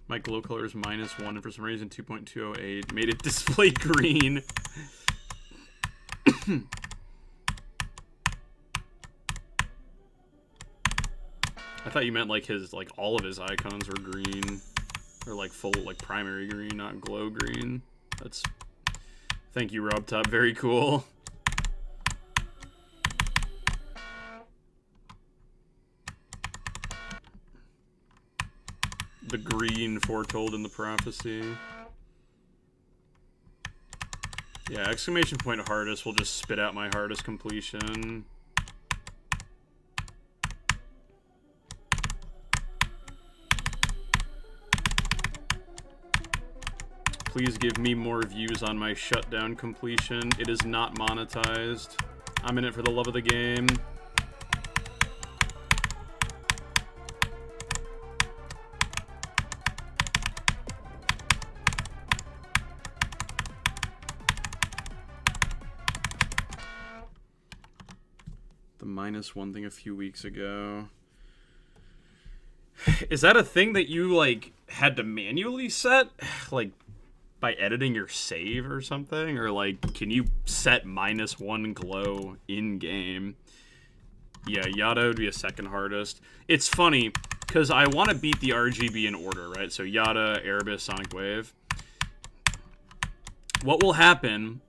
A: My glow color is -1, and for some reason 2.208 made it display green. I thought you meant like his, like all of his icons were green. Or like full, like primary green, not glow green. That's... Thank you, RobTop. Very cool. The green foretold in the prophecy. Yeah, exclamation point hardest will just spit out my hardest completion. Please give me more views on my Shutdown completion. It is not monetized. I'm in it for the love of the game. The -1 thing a few weeks ago. Is that a thing that you, like, had to manually set? Like, by editing your save or something? Or, like, can you set -1 glow in-game? Yeah, Yada would be a second hardest. It's funny, because I want to beat the RGB in order, right? So Yada, Erebus, Sonic Wave. What will happen...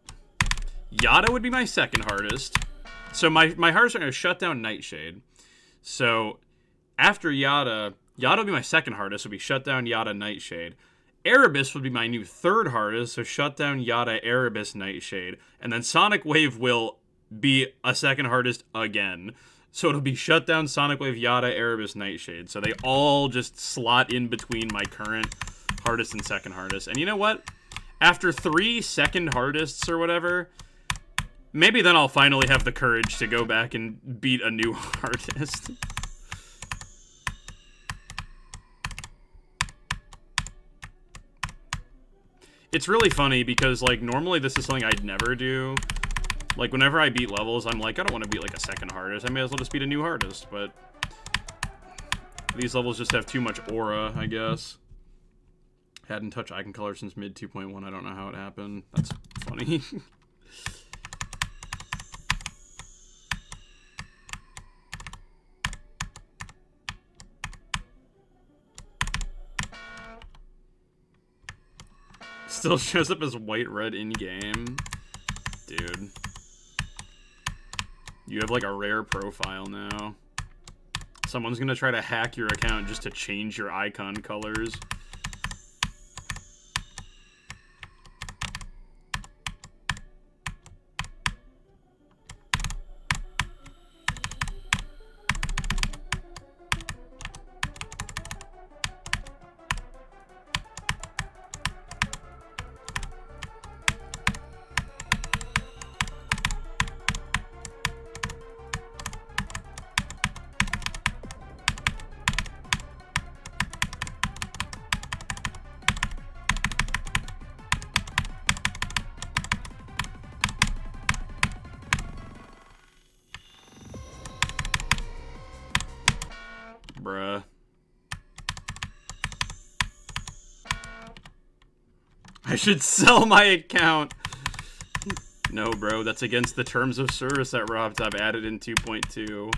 A: Yada would be my second hardest. So my hardest are going to Shutdown, Nightshade. So after Yada would be my second hardest. Would be Shutdown, Yada, Nightshade. Erebus would be my new third hardest, so Shutdown, Yada, Erebus, Nightshade. And then Sonic Wave will be a second hardest again. So it'll be Shutdown, Sonic Wave, Yada, Erebus, Nightshade. So they all just slot in between my current hardest and second hardest. And you know what? After 3 second hardests or whatever, maybe then I'll finally have the courage to go back and beat a new hardest. It's really funny because, like, normally this is something I'd never do. Like, whenever I beat levels, I'm like, I don't want to beat, like, a second hardest. I may as well just beat a new hardest, but these levels just have too much aura, I guess. Hadn't touched icon color since mid 2.1. I don't know how it happened. That's funny. Still shows up as white-red in-game. Dude. You have, like, a rare profile now. Someone's gonna try to hack your account just to change your icon colors. Bruh. I should sell my account. No, bro, that's against the terms of service that RobTop added in 2.2.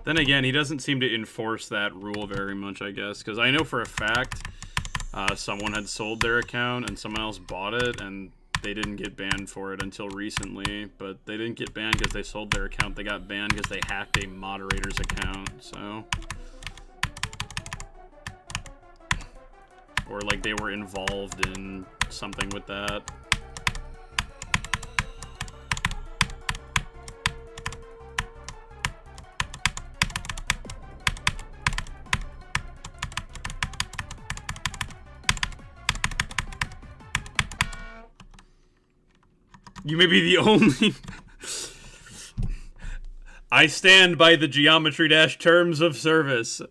A: Then again, he doesn't seem to enforce that rule very much, I guess, because I know for a fact someone had sold their account and someone else bought it, and they didn't get banned for it until recently. But they didn't get banned because they sold their account. They got banned because they hacked a moderator's account, so... Or, like, they were involved in something with that. You may be the only... I stand by the Geometry Dash terms of service.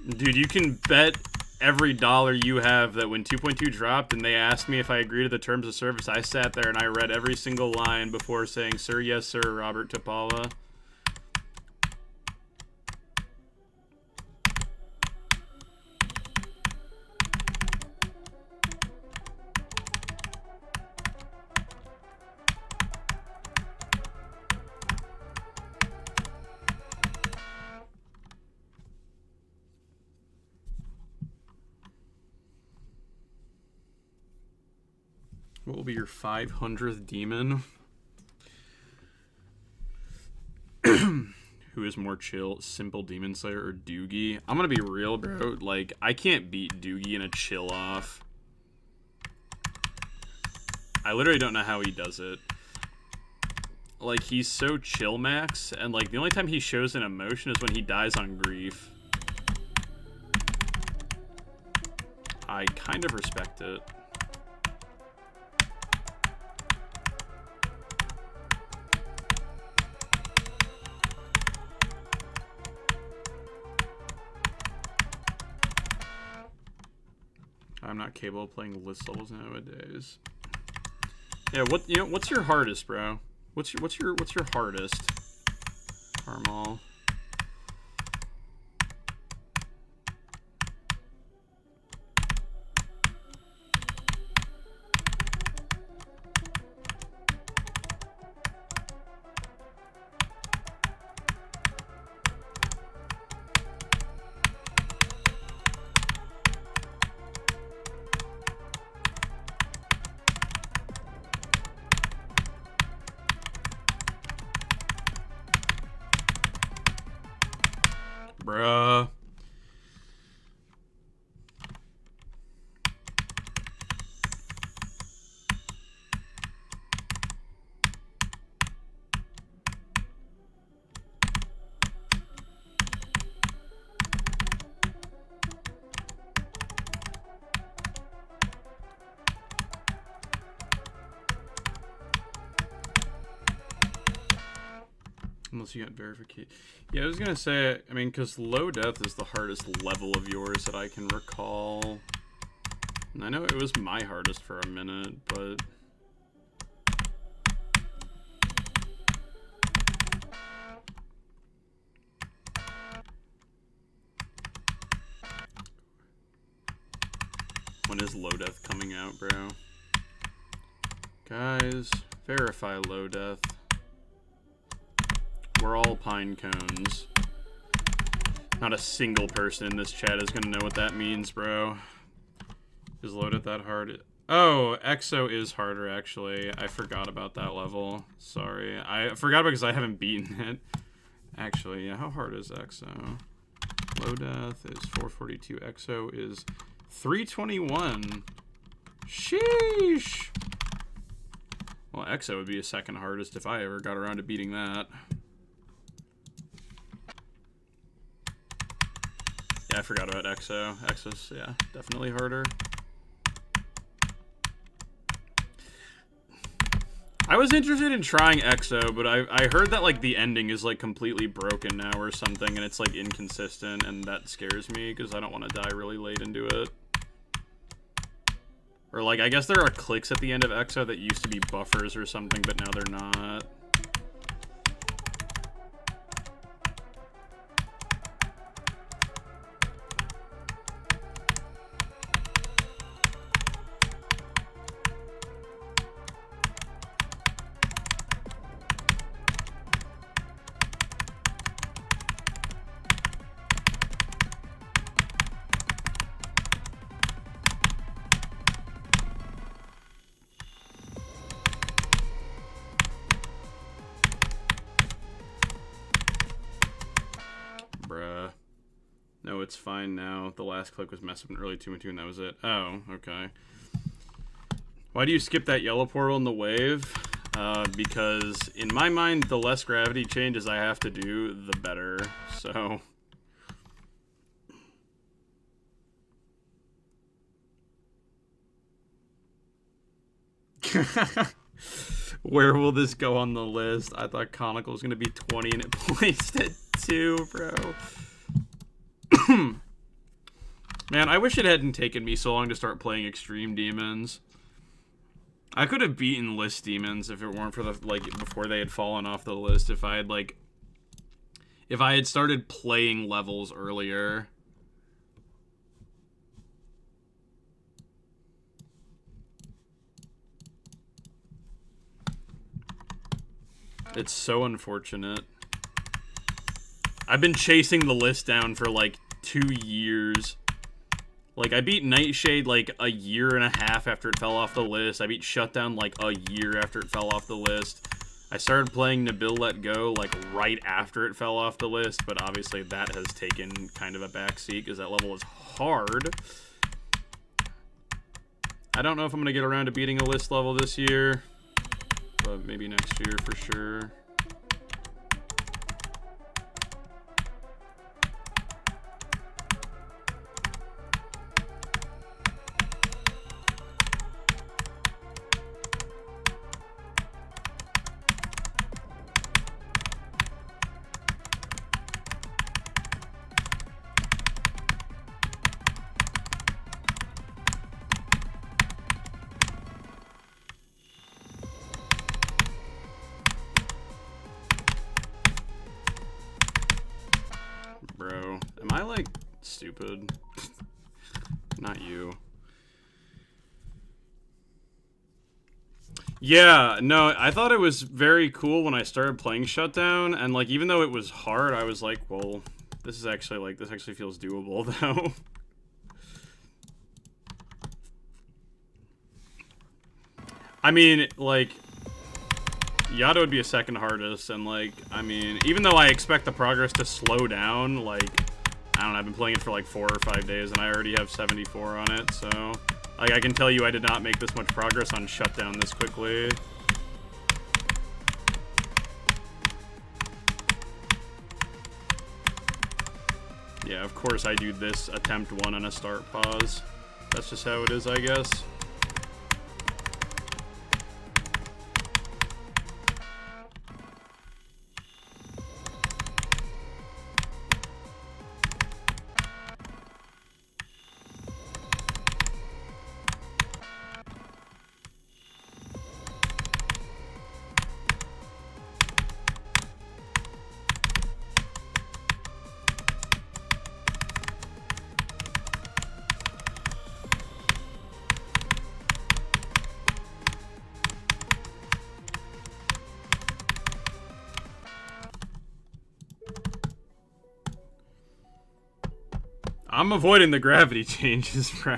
A: Dude, you can bet every dollar you have that when 2.2 dropped and they asked me if I agreed to the terms of service, I sat there and I read every single line before saying, "Sir, yes, sir, Robert Tapala." What will be your 500th demon? Who is more chill, Simple Demon Slayer or Doogie? I'm gonna be real, bro. Like, I can't beat Doogie in a chill off. I literally don't know how he does it. Like, he's so chill max, and like the only time he shows an emotion is when he dies on grief. I kind of respect it. I'm not capable of playing list levels nowadays. Yeah, what's your hardest, bro? What's your hardest? Carmel. Bruh. Unless you got verification. Yeah, I was gonna say, I mean, because low death is the hardest level of yours that I can recall. And I know it was my hardest for a minute, but... When is low death coming out, bro? Guys, verify low death. We're all pine cones. Not a single person in this chat is gonna know what that means, bro. Is loaded that hard? Oh, EXO is harder, actually. I forgot about that level. Sorry. I forgot because I haven't beaten it. Actually, yeah, how hard is EXO? Low death is 442. EXO is 321. Sheesh! Well, EXO would be a second hardest if I ever got around to beating that. Yeah, I forgot about EXO. EXO's, yeah, definitely harder. I was interested in trying EXO, but I heard that, like, the ending is, like, completely broken now or something, and it's, like, inconsistent, and that scares me, because I don't want to die really late into it. Or, like, I guess there are clicks at the end of EXO that used to be buffers or something, but now they're not. Bruh. No, it's fine now. The last click was messed up in early 2-2 and that was it. Oh, okay. Why do you skip that yellow portal in the wave? Because in my mind, the less gravity changes I have to do, the better. So... Where will this go on the list? I thought Conical was going to be 20 and it placed at 2, bro. Man, I wish it hadn't taken me so long to start playing Extreme Demons. I could have beaten list demons if it weren't for the, like, before they had fallen off the list. If I had, like, if I had started playing levels earlier. It's so unfortunate. I've been chasing the list down for like 2 years. Like, I beat Nightshade, like, a year and a half after it fell off the list. I beat Shutdown, like, a year after it fell off the list. I started playing Nabil Let Go, like, right after it fell off the list, but obviously that has taken kind of a backseat, because that level is hard. I don't know if I'm going to get around to beating a list level this year, but maybe next year for sure. Bro, am I, like, stupid? Not you. Yeah, no, I thought it was very cool when I started playing Shutdown, and, like, even though it was hard, I was like, well, this actually feels doable, though. I mean, like, Yata would be a second hardest, and, like, I mean, even though I expect the progress to slow down, like, I don't know, I've been playing it for, like, 4 or 5 days, and I already have 74 on it, so, like, I can tell you I did not make this much progress on Shutdown this quickly. Yeah, of course I do this attempt 1 and a start pause. That's just how it is, I guess. I'm avoiding the gravity changes, bro.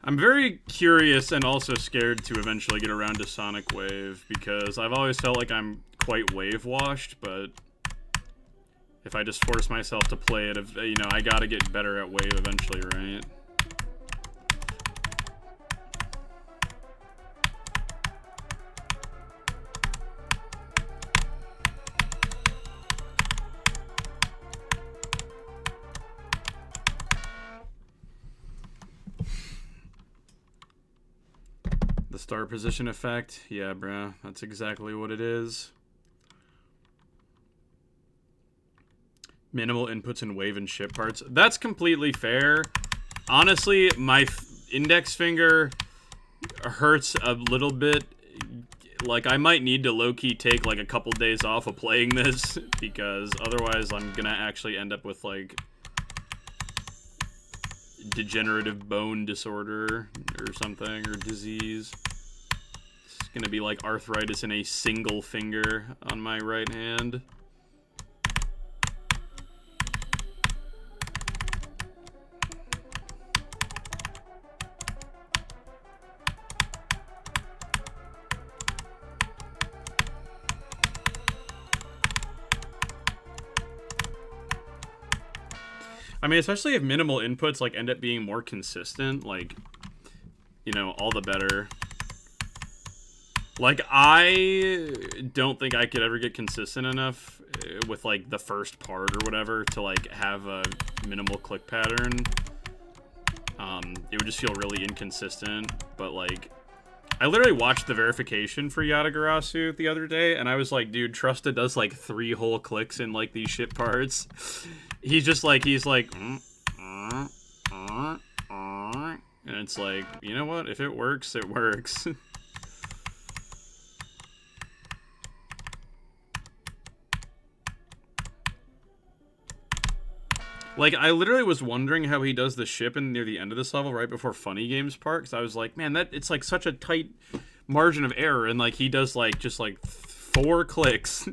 A: I'm very curious and also scared to eventually get around to Sonic Wave, because I've always felt like I'm quite wave-washed, but if I just force myself to play it, you know, I gotta get better at wave eventually, right? The star position effect? Yeah, bro. That's exactly what it is. Minimal inputs in wave and ship parts. That's completely fair. Honestly, my index finger hurts a little bit. Like, I might need to low-key take, like, a couple days off of playing this, because otherwise I'm gonna actually end up with, like, degenerative bone disorder or something, or disease. It's gonna be like arthritis in a single finger on my right hand. I mean, especially if minimal inputs, like, end up being more consistent, like, you know, all the better. Like, I don't think I could ever get consistent enough with, like, the first part or whatever to, like, have a minimal click pattern. It would just feel really inconsistent, but, like, I literally watched the verification for Yatagarasu the other day, and I was like, dude, Trusta does, like, 3 whole clicks in, like, these shit parts. He's like, and it's like, you know what? If it works, it works. Like, I literally was wondering how he does the ship in near the end of this level, right before Funny Games part, because I was like, man, it's like such a tight margin of error, and like he does like just like 4 clicks.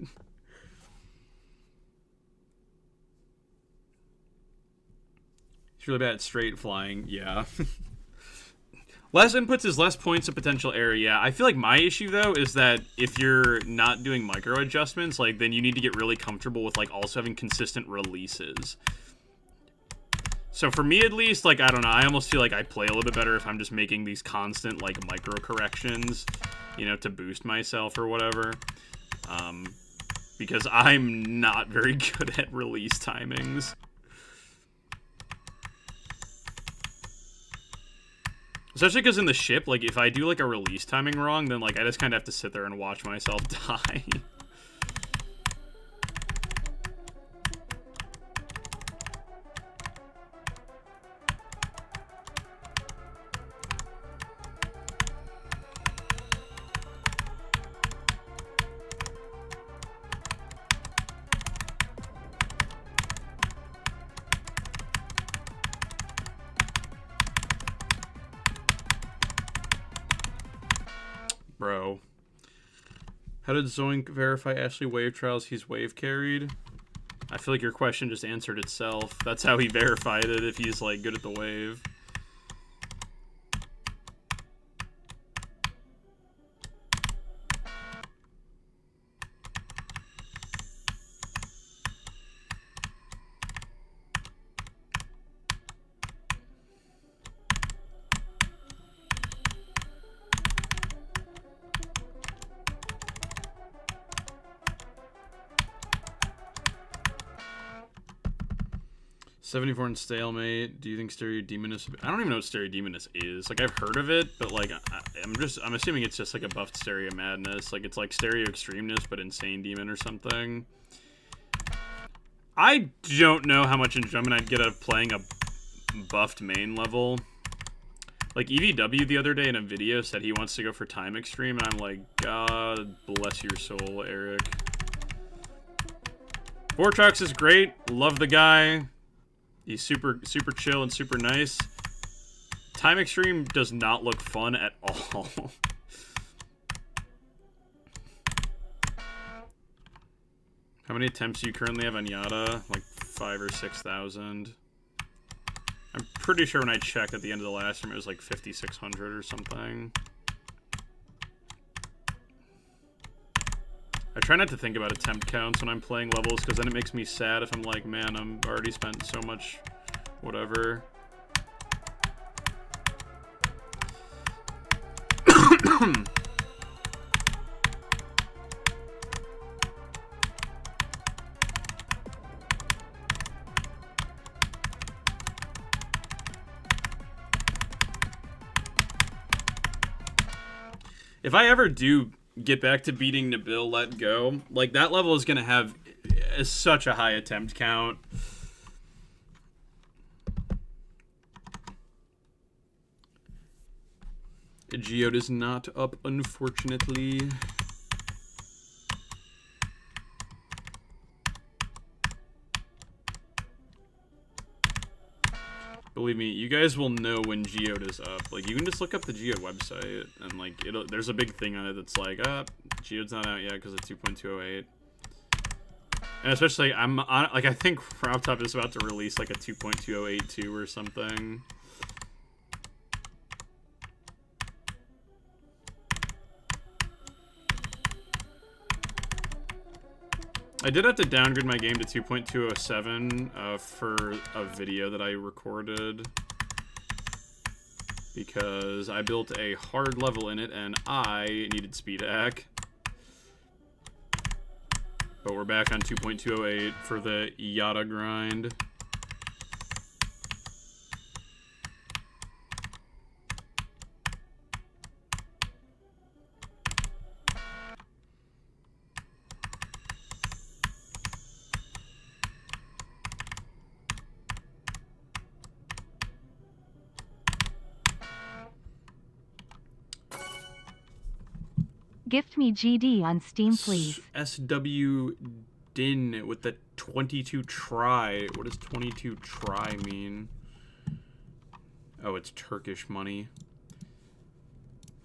A: He's really bad at straight flying. Yeah. Less inputs is less points of potential error. Yeah, I feel like my issue, though, is that if you're not doing micro adjustments, like, then you need to get really comfortable with, like, also having consistent releases. So for me, at least, like, I don't know, I almost feel like I play a little bit better if I'm just making these constant, like, micro corrections, you know, to boost myself or whatever. Because I'm not very good at release timings. Especially because in the ship, like, if I do, like, a release timing wrong, then, like, I just kind of have to sit there and watch myself die. Bro. How did Zoink verify Ashley wave trials he's wave carried? I feel like your question just answered itself. That's how he verified it, if he's, like, good at the wave. $74 in stalemate. Do you think Stereodemoness? I don't even know what Stereodemoness is. Like, I've heard of it, but like I'm assuming it's just like a buffed Stereo Madness. Like, it's like Stereo Extremeness, but Insane Demon or something. I don't know how much enjoyment I'd get out of playing a buffed main level. Like, EVW the other day in a video said he wants to go for Time Extreme, and I'm like, God bless your soul, Eric. Vortrox is great. Love the guy. He's super chill and super nice. Time Extreme does not look fun at all. How many attempts do you currently have on Yata? Like 5,000 or 6,000. I'm pretty sure when I checked at the end of the last stream it was like 5,600 or something. I try not to think about attempt counts when I'm playing levels, because then it makes me sad if I'm like, man, I'm already spent so much whatever. If I ever do get back to beating Nabil Let Go, like, that level is going to have such a high attempt count. Geode is not up, unfortunately. Believe me, you guys will know when Geode is up. Like, you can just look up the Geode website, and, like, there's a big thing on it that's like, Geode's not out yet because of 2.208. And especially, I think RobTop is about to release, like, a 2.2082 or something. I did have to downgrade my game to 2.207 for a video that I recorded, because I built a hard level in it and I needed speed hack. But we're back on 2.208 for the Yata grind.
B: Gift me GD on Steam, please.
A: SW Din with the 22 try. What does 22 try mean? Oh, it's Turkish money.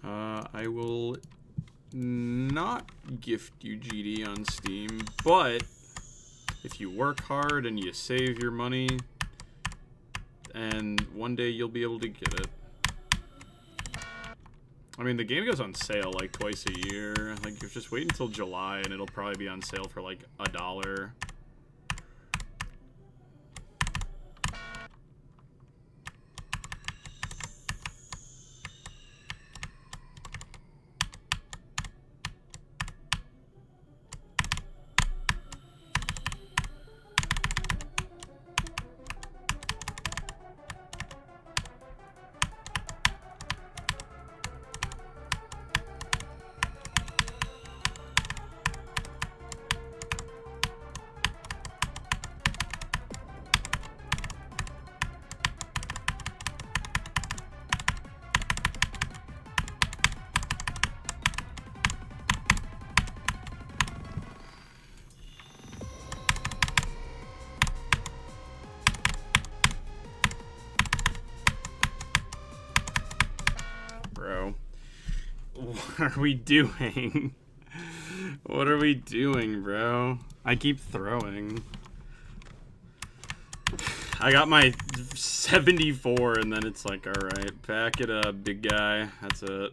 A: I will not gift you GD on Steam, but if you work hard and you save your money and one day you'll be able to get it. I mean, the game goes on sale like twice a year. Like, you just wait until July, and it'll probably be on sale for like $1. Bro, what are we doing? What are we doing, bro? I keep throwing. I got my 74, and then it's like, alright, pack it up, big guy. That's it.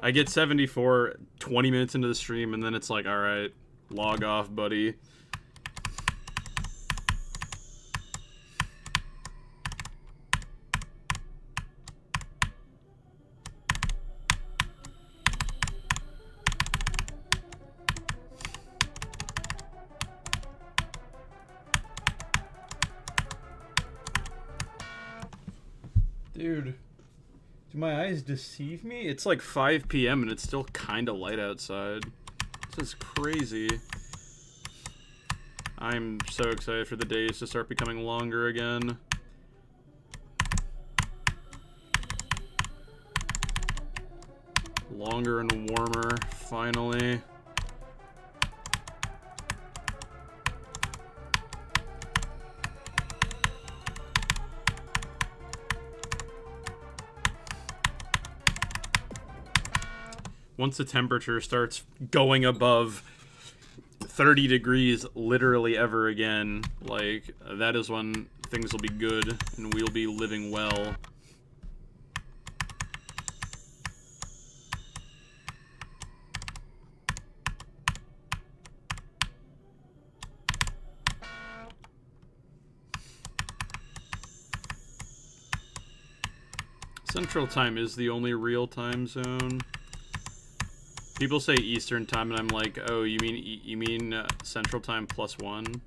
A: I get 74 20 minutes into the stream, and then it's like, alright, log off, buddy. Dude. Do my eyes deceive me? It's like 5 p.m. and it's still kind of light outside. This is crazy. I'm so excited for the days to start becoming longer again. Longer and warmer, finally. Once the temperature starts going above 30 degrees literally ever again, like, that is when things will be good and we'll be living well. Central Time is the only real time zone. People say Eastern Time, and I'm like, oh, you mean Central Time +1?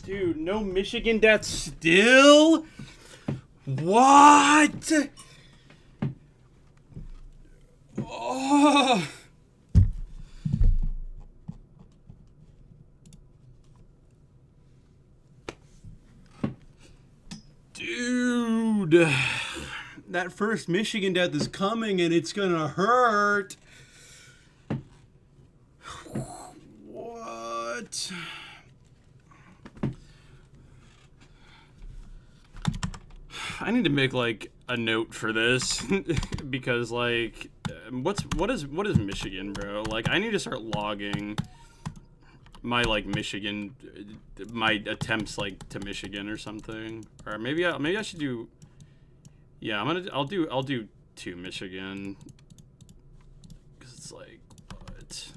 A: Dude, no Michigan deaths still? What? Oh. Dude. That first Michigan death is coming and it's gonna hurt. What? I need to make like a note for this because like what is Michigan, bro? Like I need to start logging my like Michigan, my attempts like to Michigan or something. Or maybe I should do. Yeah, I'll do 2 Michigan because it's like what.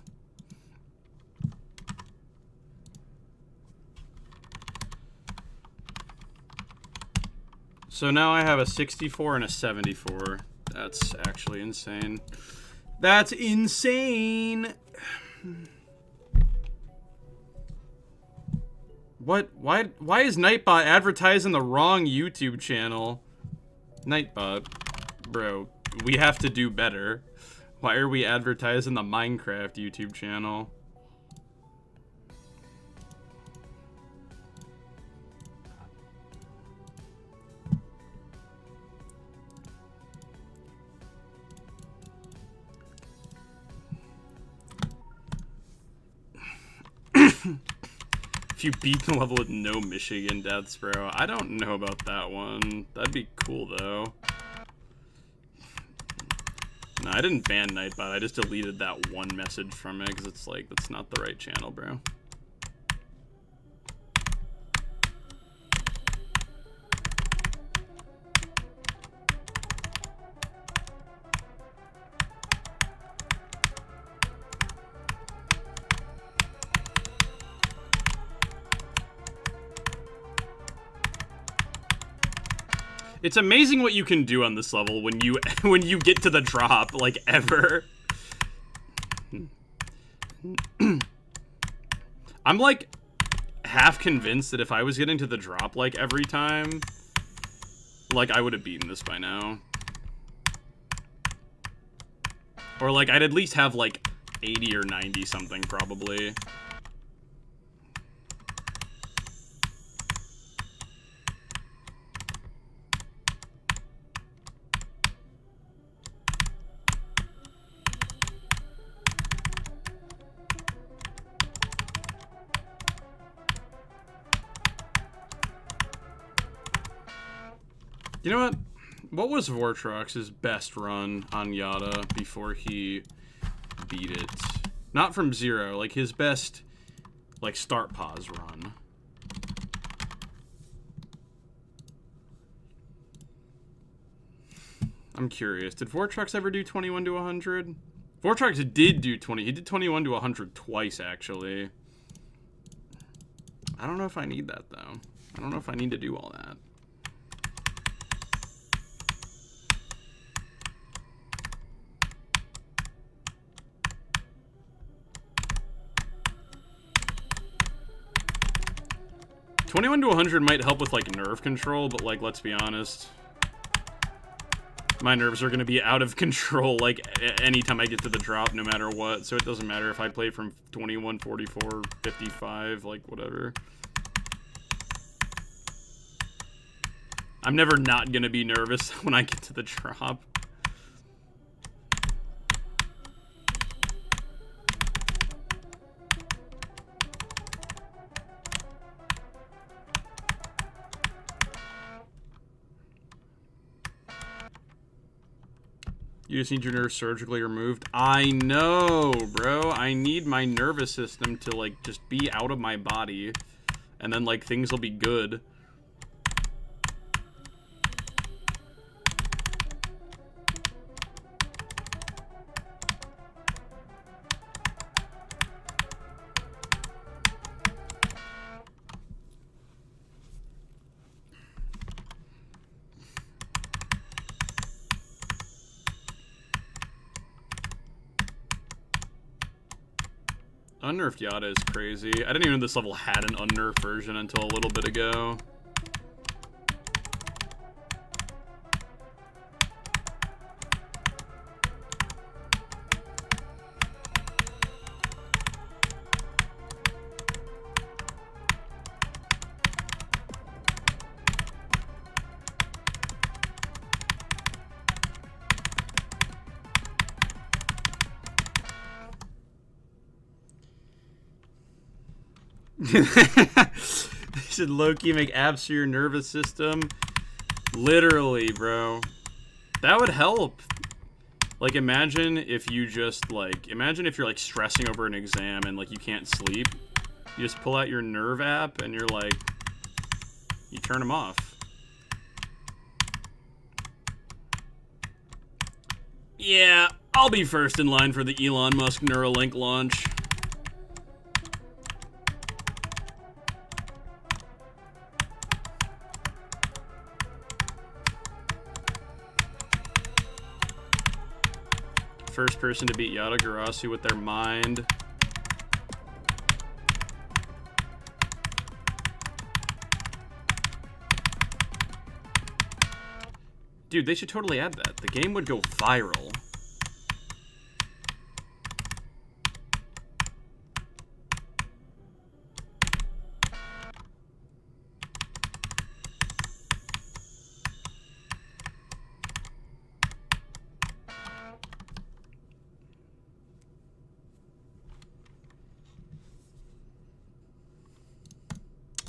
A: So now I have a 64 and a 74. That's actually insane. That's insane. What? Why is Nightbot advertising the wrong YouTube channel? Nightbot, bro, we have to do better. Why are we advertising the Minecraft YouTube channel? If you beat the level with no Michigan deaths, bro. I don't know about that one. That'd be cool, though. No, I didn't ban Nightbot. I just deleted that one message from it because it's like, that's not the right channel, bro. It's amazing what you can do on this level when you get to the drop, like, ever. I'm, like, half convinced that if I was getting to the drop, like, every time, like, I would have beaten this by now. Or, like, I'd at least have, like, 80 or 90 something, probably. You know what? What was Vortrox's best run on Yata before he beat it? Not from 0, like his best, like, start pause run. I'm curious. Did Vortrox ever do 21 to 100? Vortrox did do 20. He did 21 to 100 twice, actually. I don't know if I need that, though. I don't know if I need to do all that. $21 to 100 might help with, like, nerve control, but, like, let's be honest. My nerves are going to be out of control, like, anytime I get to the drop, no matter what. So it doesn't matter if I play from 21, 44, 55, like, whatever. I'm never not going to be nervous when I get to the drop. You just need your nerves surgically removed. I know, bro. I need my nervous system to, like, just be out of my body. And then, like, things will be good. Unnerfed Yata is crazy. I didn't even know this level had an unnerfed version until a little bit ago. They should low-key make apps for your nervous system. Literally, bro. That would help. Like, imagine if you just, like... Imagine if you're, like, stressing over an exam and, like, you can't sleep. You just pull out your nerve app and you're, like... You turn them off. Yeah, I'll be first in line for the Elon Musk Neuralink launch. First person to beat Yatagarasu with their mind. Dude, they should totally add that. The game would go viral.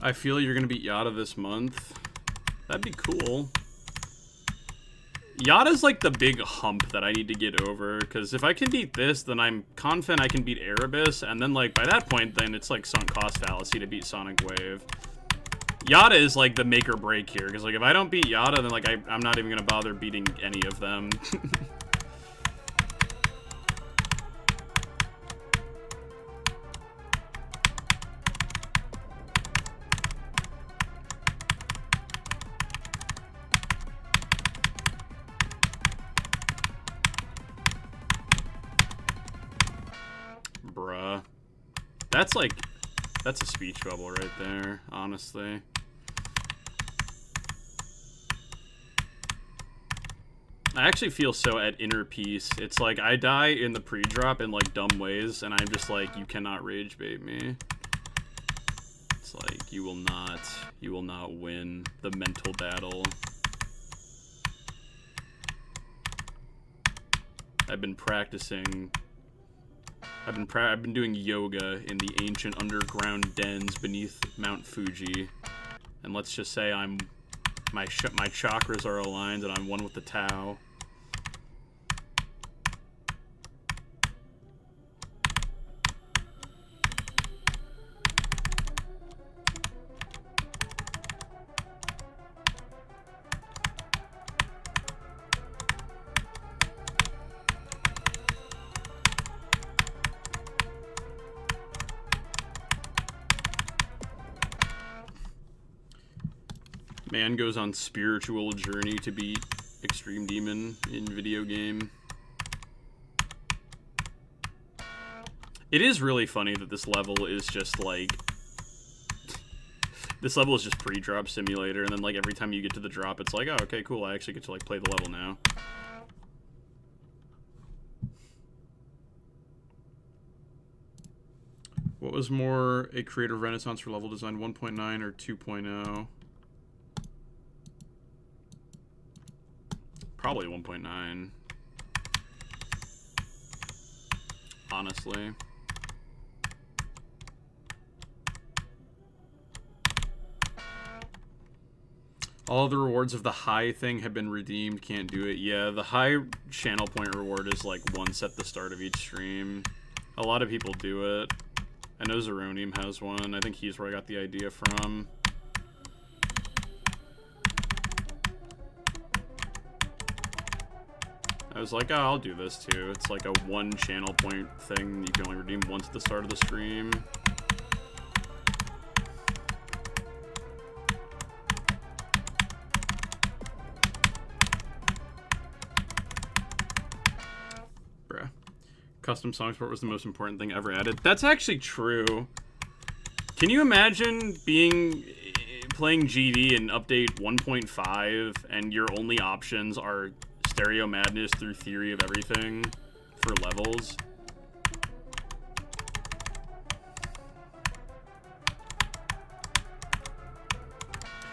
A: I feel you're gonna beat Yata this month. That'd be cool. Yata's like the big hump that I need to get over, because if I can beat this, then I'm confident I can beat Erebus, and then like by that point, then it's like sunk cost fallacy to beat Sonic Wave. Yata is like the make or break here, because like if I don't beat Yata, then like I'm not even gonna bother beating any of them. Bruh. That's a speech bubble right there, honestly. I actually feel so at inner peace. It's like I die in the pre-drop in like dumb ways, and I'm just like, you cannot rage bait me. It's like you will not win the mental battle. I've been practicing. I've been doing yoga in the ancient underground dens beneath Mount Fuji, and let's just say my chakras are aligned and I'm one with the Tao. Man goes on spiritual journey to beat Extreme Demon in video game. It is really funny that this level is just like... This level is just pre-drop simulator, and then like every time you get to the drop, it's like, oh, okay, cool, I actually get to like play the level now. What was more a creative renaissance for level design, 1.9 or 2.0? Probably 1.9. Honestly. All the rewards of the high thing have been redeemed. Can't do it. Yeah, the high channel point reward is like once at the start of each stream. A lot of people do it. I know Zeronium has one. I think he's where I got the idea from. I was like, oh, I'll do this too. It's like a one channel point thing you can only redeem once at the start of the stream. Custom song support was the most important thing ever added. That's actually true. Can you imagine playing GD in update 1.5 and your only options are Stereo Madness through Theory of Everything for levels?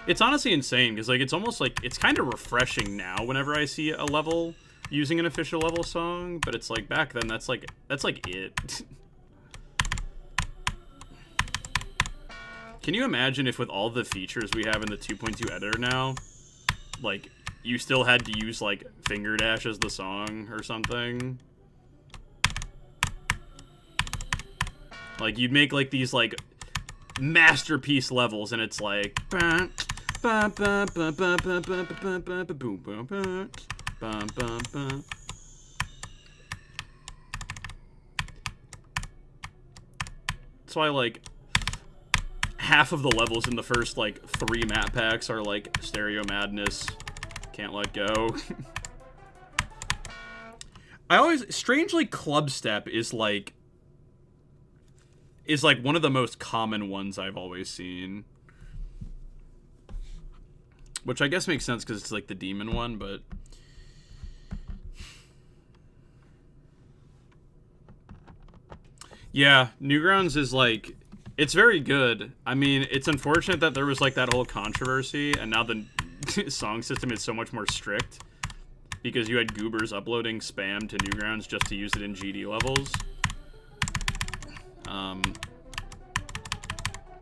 A: It's honestly insane, because like it's almost like it's kind of refreshing now whenever I see a level using an official level song, but it's like back then that's like it. Can you imagine if with all the features we have in the 2.2 editor now, like you still had to use like finger dash as the song or something? Like you'd make like these like masterpiece levels and it's like that's why like half of the levels in the first like 3 map packs are like Stereo Madness, Can't Let Go. Strangely, Club Step is like one of the most common ones I've always seen. Which I guess makes sense because it's like the demon one, but... Yeah, Newgrounds is like... It's very good. I mean, it's unfortunate that there was like that whole controversy, and now the song system is so much more strict. Because you had goobers uploading spam to Newgrounds just to use it in GD levels.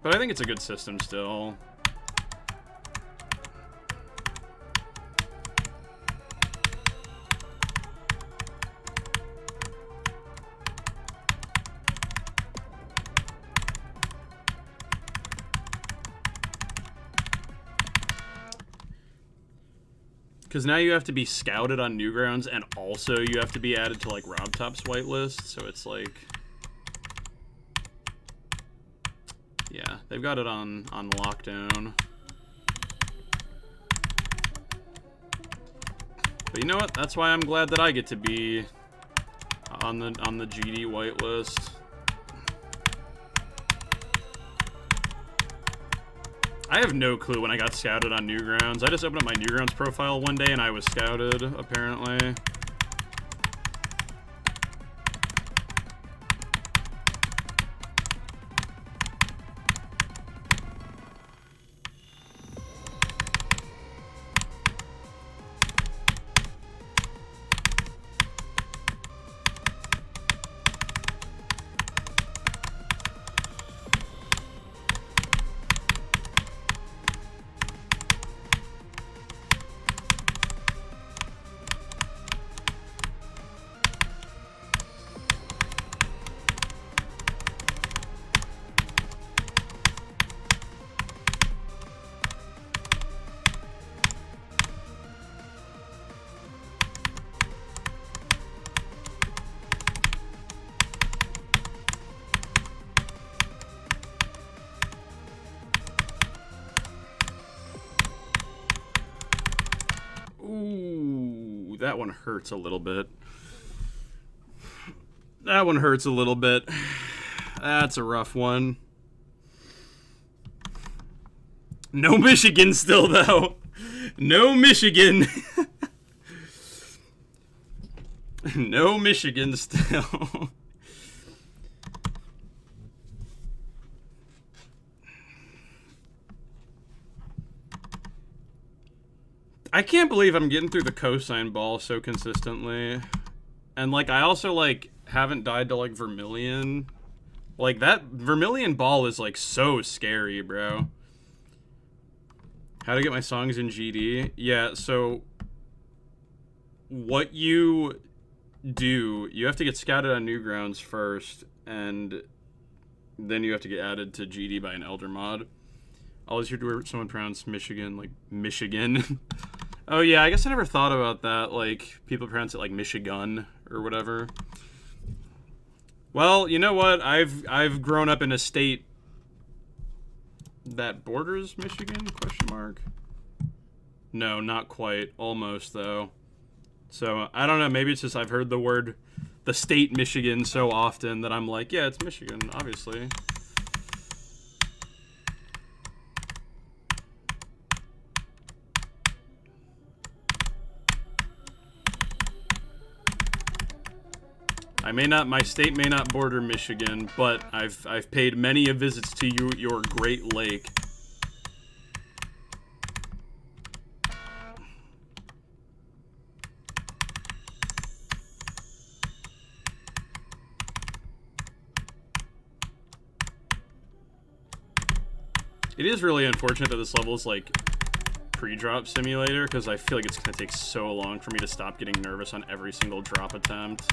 A: But I think it's a good system still. Because now you have to be scouted on Newgrounds, and also you have to be added to like RobTop's whitelist, so it's like... Yeah, they've got it on lockdown. But you know what? That's why I'm glad that I get to be on the GD whitelist. I have no clue when I got scouted on Newgrounds. I just opened up my Newgrounds profile one day and I was scouted, apparently. Ooh, that one hurts a little bit. That one hurts a little bit. That's a rough one. No Michigan still, though. No Michigan. No Michigan still. I can't believe I'm getting through the cosine ball so consistently. And, like, I also, like, haven't died to, like, Vermilion. Like, that Vermilion ball is, like, so scary, bro. How to get my songs in GD? Yeah, so what you do, you have to get scouted on Newgrounds first, and then you have to get added to GD by an elder mod. I always hear someone pronounce Michigan like Michigan. Oh yeah, I guess I never thought about that. Like, people pronounce it like Michigan or whatever. Well, you know what? I've grown up in a state that borders Michigan? Question mark. No, not quite. Almost though. So I don't know. Maybe it's just I've heard the the state Michigan so often that I'm like, yeah, it's Michigan, obviously. My state may not border Michigan, but I've paid many a visits to your Great Lake. It is really unfortunate that this level is like pre-drop simulator, because I feel like it's gonna take so long for me to stop getting nervous on every single drop attempt.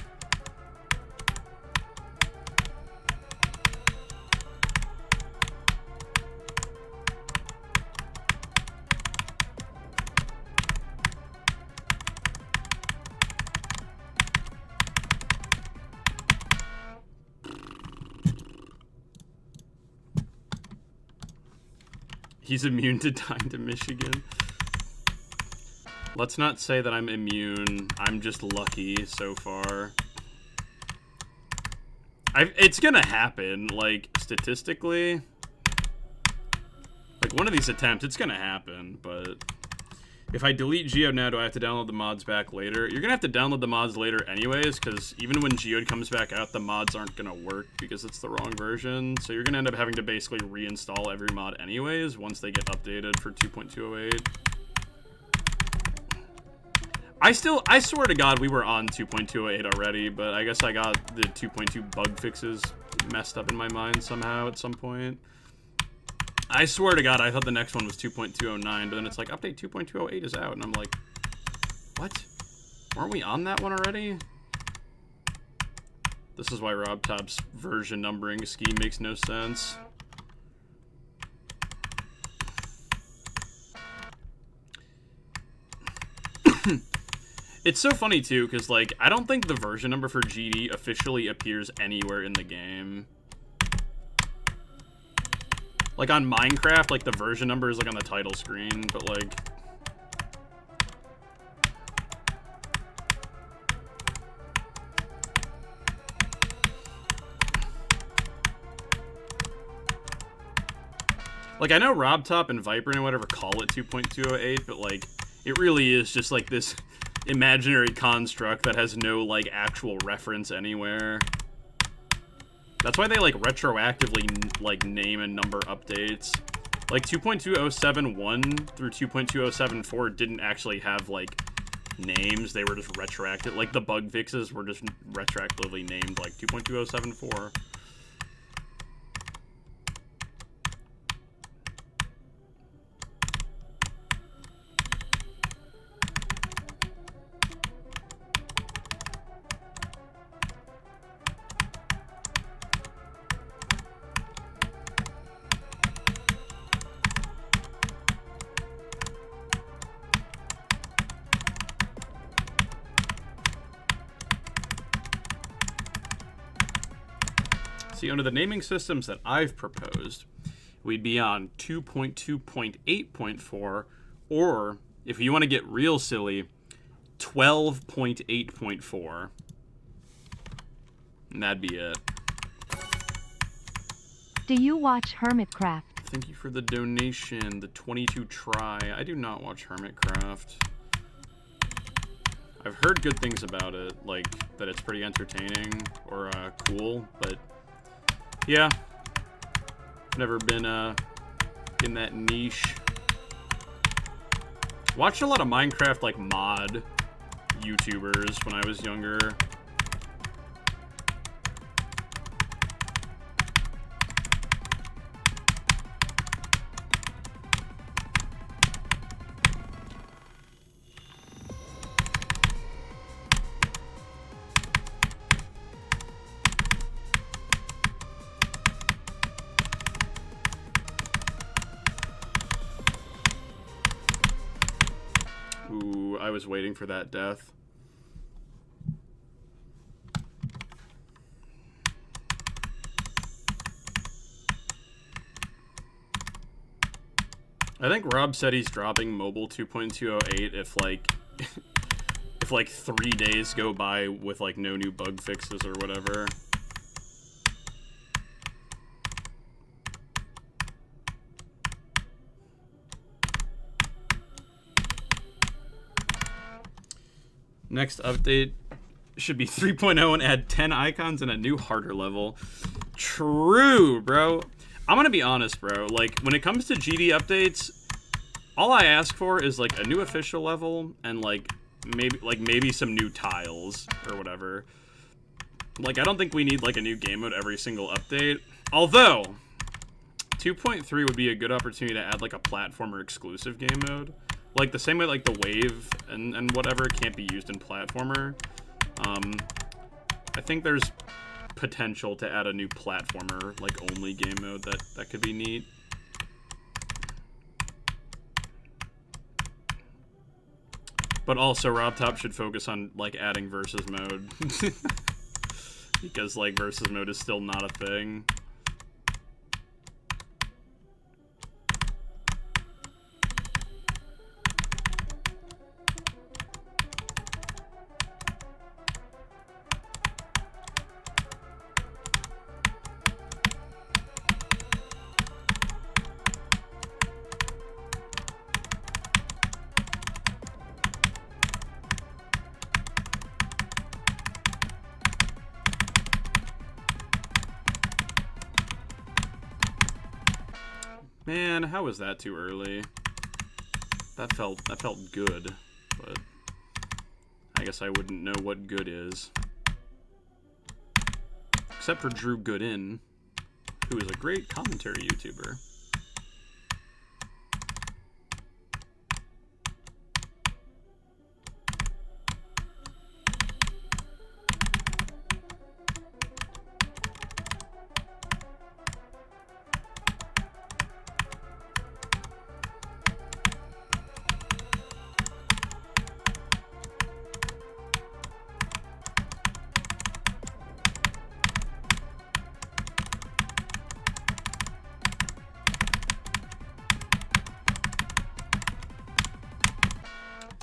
A: He's immune to dying to Michigan. Let's not say that I'm immune. I'm just lucky so far. It's gonna happen, like, statistically. Like, one of these attempts, it's gonna happen, but... If I delete Geode now, do I have to download the mods back later? You're gonna have to download the mods later anyways, because even when Geode comes back out, the mods aren't gonna work because it's the wrong version. So you're gonna end up having to basically reinstall every mod anyways once they get updated for 2.208. I swear to God we were on 2.208 already, but I guess I got the 2.2 bug fixes messed up in my mind somehow at some point. I swear to God, I thought the next one was 2.209, but then it's like, update 2.208 is out, and I'm like, what? Weren't we on that one already? This is why RobTop's version numbering scheme makes no sense. It's so funny, too, because, like, I don't think the version number for GD officially appears anywhere in the game. Like, on Minecraft, like, the version number is, like, on the title screen, but, like... Like, I know RobTop and Viper and whatever call it 2.208, but, like, it really is just, like, this imaginary construct that has no, like, actual reference anywhere. That's why they, like, retroactively, like, name and number updates. Like, 2.2071 through 2.2074 didn't actually have, like, names. They were just retroactive. Like, the bug fixes were just retroactively named, like, 2.2074. See, under the naming systems that I've proposed, we'd be on 2.2.8.4, or, if you want to get real silly, 12.8.4. And that'd be it.
B: Do you watch Hermitcraft?
A: Thank you for the donation, the 22 try. I do not watch Hermitcraft. I've heard good things about it, like, that it's pretty entertaining, or, cool, but... Yeah, never been in that niche. Watched a lot of Minecraft like mod YouTubers when I was younger. Ooh, I was waiting for that death. I think Rob said he's dropping mobile 2.208 if, like, if like 3 days go by with like no new bug fixes or whatever. Next update should be 3.0 and add 10 icons and a new harder level. True, bro. I'm gonna be honest, bro. Like, when it comes to GD updates, all I ask for is like a new official level and like maybe some new tiles or whatever. Like, I don't think we need like a new game mode every single update. Although 2.3 would be a good opportunity to add like a platformer exclusive game mode. Like, the same way, like, the wave and whatever can't be used in platformer. I think there's potential to add a new platformer, like, only game mode that could be neat. But also, RobTop should focus on, like, adding versus mode. Because, like, versus mode is still not a thing. Man, how was that too early? That felt good, but I guess I wouldn't know what good is. Except for Drew Gooden, who is a great commentary YouTuber.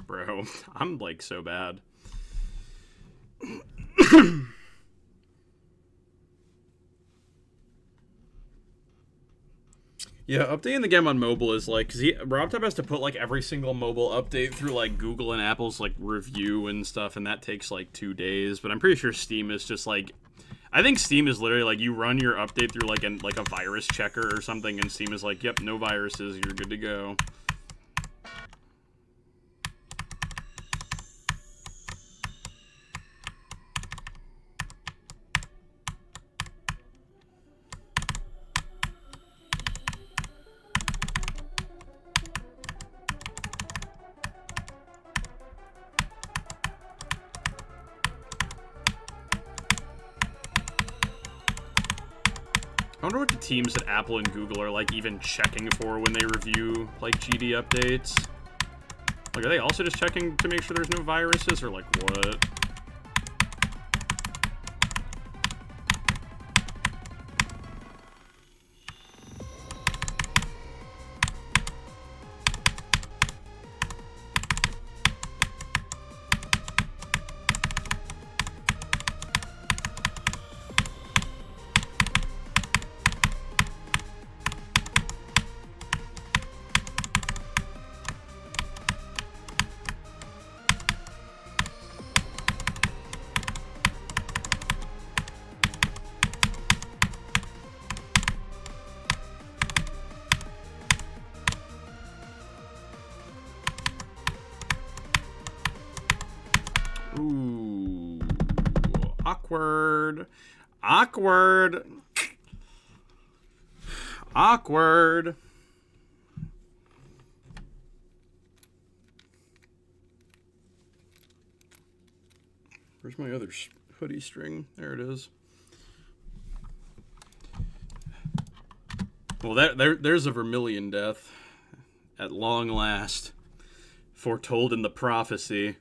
A: Bro, I'm like so bad. Yeah, updating the game on mobile is like, because RobTop has to put like every single mobile update through like Google and Apple's like review and stuff, and that takes like 2 days. But I'm pretty sure Steam is just like, I think Steam is literally like you run your update through like a virus checker or something, and Steam is like, yep, no viruses, you're good to go. I wonder what the teams at Apple and Google are like even checking for when they review like GD updates. Like, are they also just checking to make sure there's no viruses, or like what? Ooh, awkward, awkward, awkward. Where's my other hoodie string? There it is. Well, there's a Vermilion death at long last, foretold in the prophecy.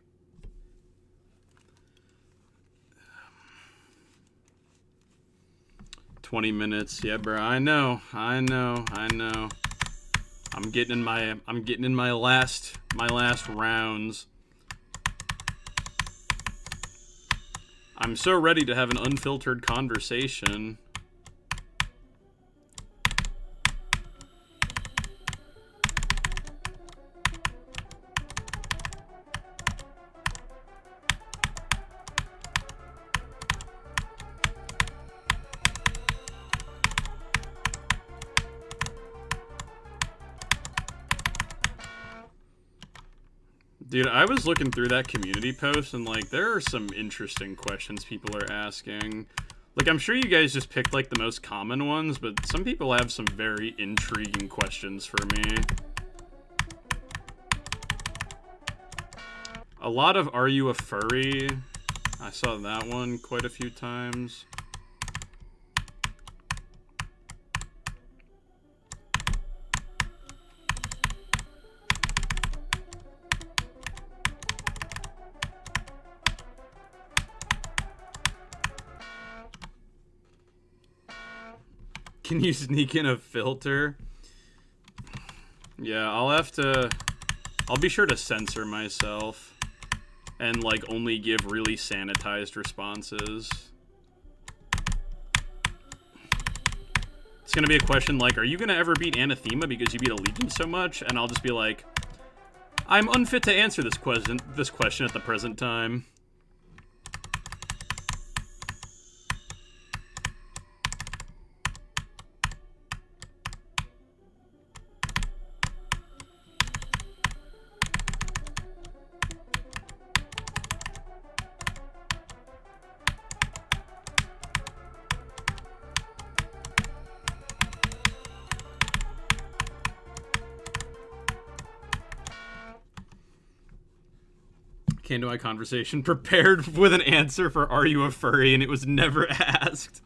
A: 20 minutes. Yeah, bro. I know. I'm getting in my last rounds. I'm so ready to have an unfiltered conversation. Dude, I was looking through that community post, and, like, there are some interesting questions people are asking. Like, I'm sure you guys just picked, like, the most common ones, but some people have some very intriguing questions for me. A lot of "Are you a furry?" I saw that one quite a few times. Can you sneak in a filter? Yeah, I'll be sure to censor myself and, like, only give really sanitized responses. It's gonna be a question like, are you gonna ever beat Anathema because you beat Allegiance so much? And I'll just be like, I'm unfit to answer this question at the present time. Came to my conversation prepared with an answer for "Are you a furry?" and it was never asked.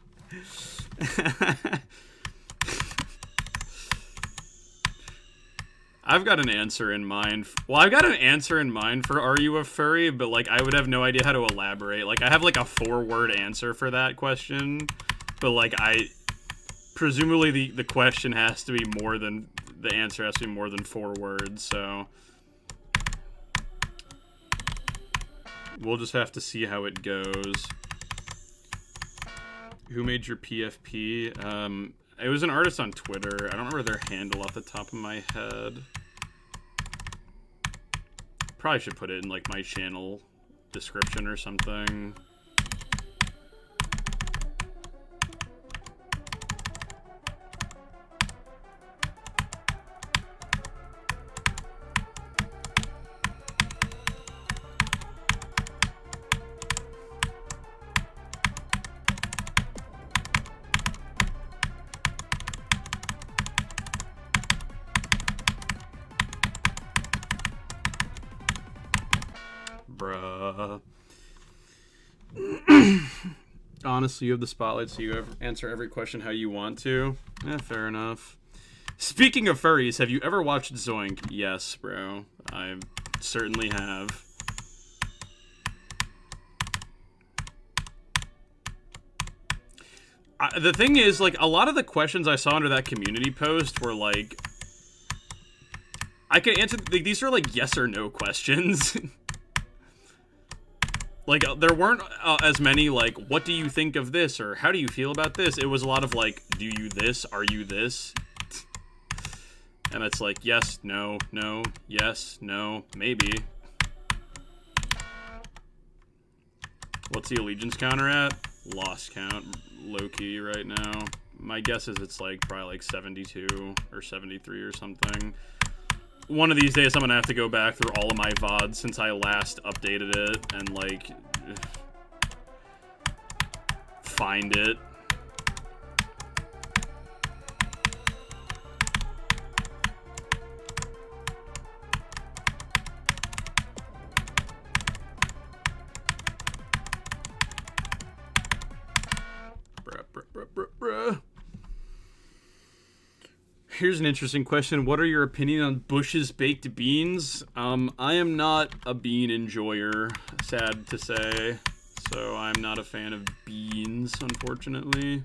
A: I've got an answer in mind. Well, I've got an answer in mind for "Are you a furry?" but, like, I would have no idea how to elaborate. Like, I have, like, a 4-word answer for that question, but, like, presumably the question has to be more than, the answer has to be more than 4 words, so we'll just have to see how it goes. Who made your PFP? It was an artist on Twitter. I don't remember their handle off the top of my head. Probably should put it in, like, my channel description or something. Bruh. Honestly, you have the spotlight, so you answer every question how you want to. Yeah, fair enough. Speaking of furries, have you ever watched Zoink? Yes, bro. I certainly have. The thing is, like, a lot of the questions I saw under that community post were, like, I could answer, like, these are, like, yes or no questions. Like, there weren't as many, like, what do you think of this, or how do you feel about this? It was a lot of, like, do you this, are you this? And it's like, yes, no, no, yes, no, maybe. What's the allegiance counter at? Lost count, low-key right now. My guess is it's, like, probably, like, 72 or 73 or something. One of these days I'm gonna have to go back through all of my VODs since I last updated it and, like, find it. Bruh. Here's an interesting question. What are your opinion on Bush's baked beans? I am not a bean enjoyer, sad to say. So I'm not a fan of beans, unfortunately.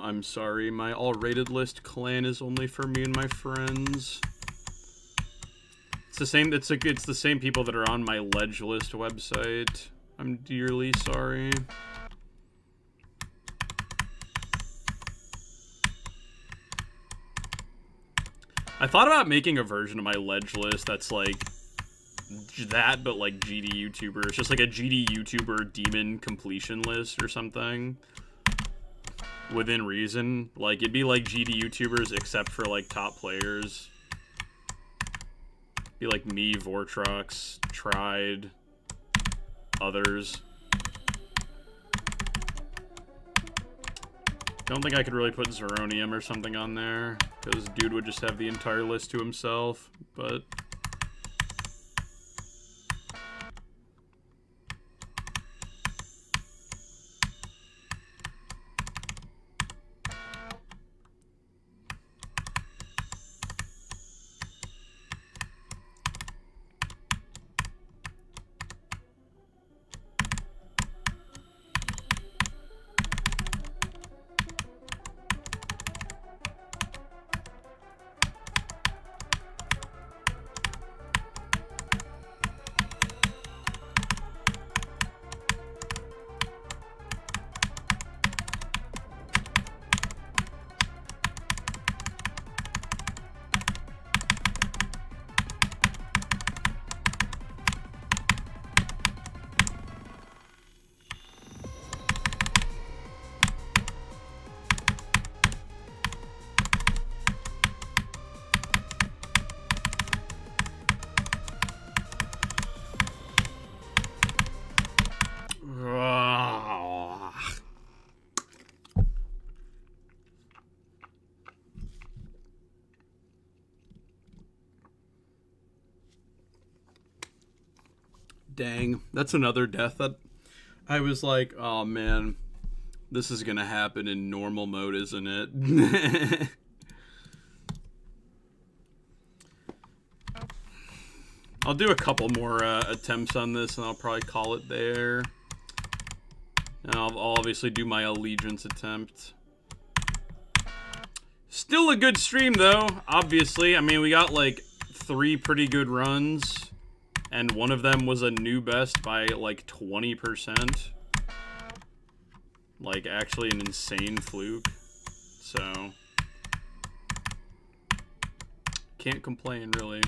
A: I'm sorry. My all-rated list clan is only for me and my friends. It's the same. It's the same people that are on my ledge list website. I'm dearly sorry. I thought about making a version of my ledge list that's like that, but like GD YouTuber. It's just like a GD YouTuber demon completion list or something. Within reason. Like, it'd be like GD YouTubers except for like top players. Be like me, Vortrox, Tried, others. Don't think I could really put Zeronium or something on there, because dude would just have the entire list to himself, but... Dang, that's another death that I was like, oh man, this is gonna happen in normal mode, isn't it? I'll do a couple more attempts on this and I'll probably call it there. And I'll obviously do my allegiance attempt. Still a good stream though, obviously. I mean, we got like 3 pretty good runs. And one of them was a new best by like 20%. Like actually an insane fluke. So can't complain really.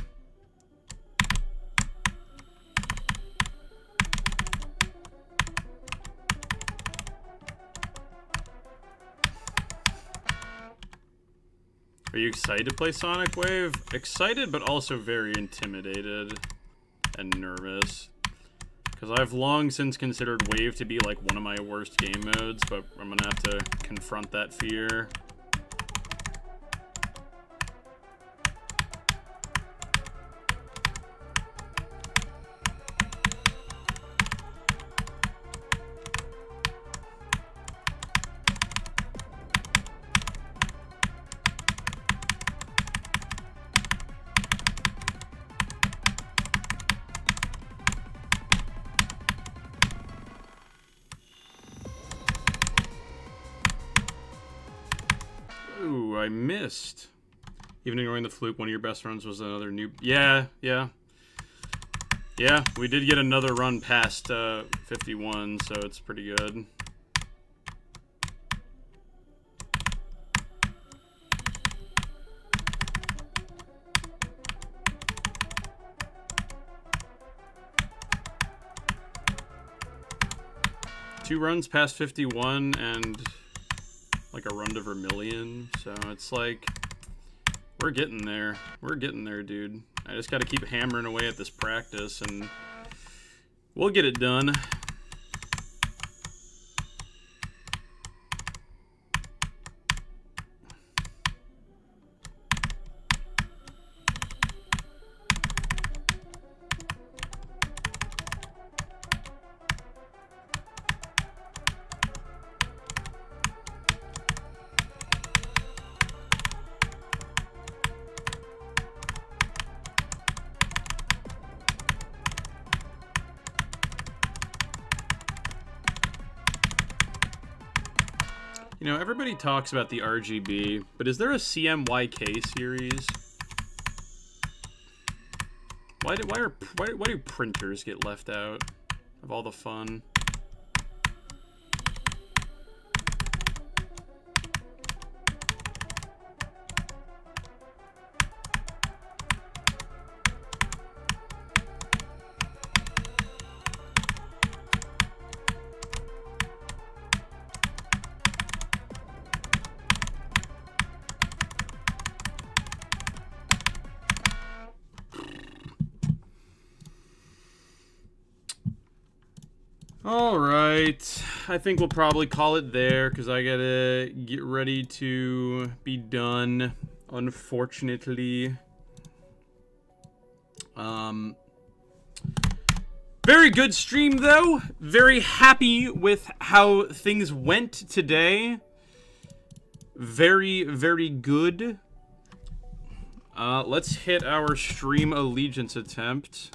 A: Are you excited to play Sonic Wave? Excited, but also very intimidated and nervous, because I've long since considered Wave to be like one of my worst game modes, but I'm gonna have to confront that fear. Ooh, I missed. Even ignoring the fluke, one of your best runs was another new... Yeah, we did get another run past 51, so it's pretty good. Two runs past 51 and... like a run to Vermilion, so it's like we're getting there. We're getting there, dude. I just got to keep hammering away at this practice and we'll get it done. You know, everybody talks about the RGB, but is there a CMYK series? Why do printers get left out of all the fun? Alright, I think we'll probably call it there, because I gotta get ready to be done, unfortunately. Very good stream, though. Very happy with how things went today. Very, very good. Let's hit our stream allegiance attempt.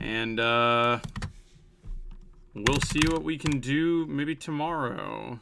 A: And, we'll see what we can do maybe tomorrow.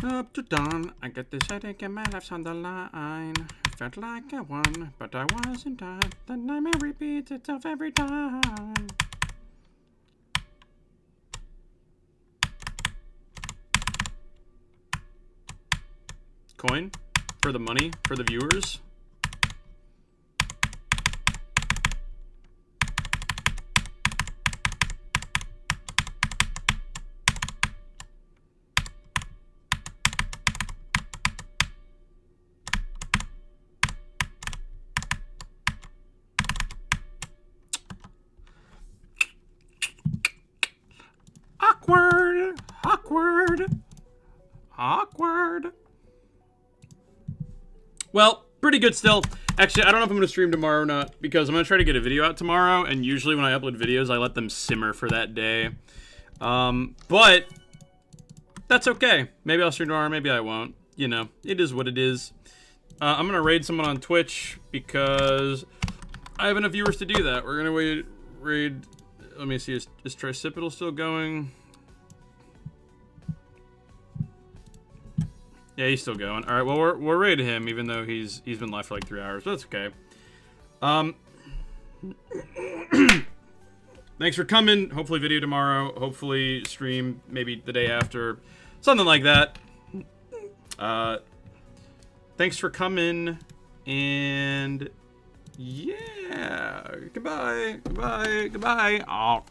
A: Up to dawn, I get this headache and my life's on the line. Felt like I won, but I wasn't. The nightmare repeats itself every time. Coin? For the money? For the viewers? Awkward! Awkward! Awkward! Well, pretty good still. Actually, I don't know if I'm going to stream tomorrow or not, because I'm going to try to get a video out tomorrow, and usually when I upload videos, I let them simmer for that day. But that's okay. Maybe I'll stream tomorrow, maybe I won't. You know, it is what it is. I'm going to raid someone on Twitch, because I have enough viewers to do that. We're going to raid... Let me see, is Tricipital still going? Yeah, he's still going. All right, well, we're ready to him, even though he's been live for like 3 hours, but that's okay. Thanks for coming. Hopefully video tomorrow. Hopefully stream maybe the day after. Something like that. Thanks for coming. And yeah, goodbye. Goodbye. Goodbye. Oh.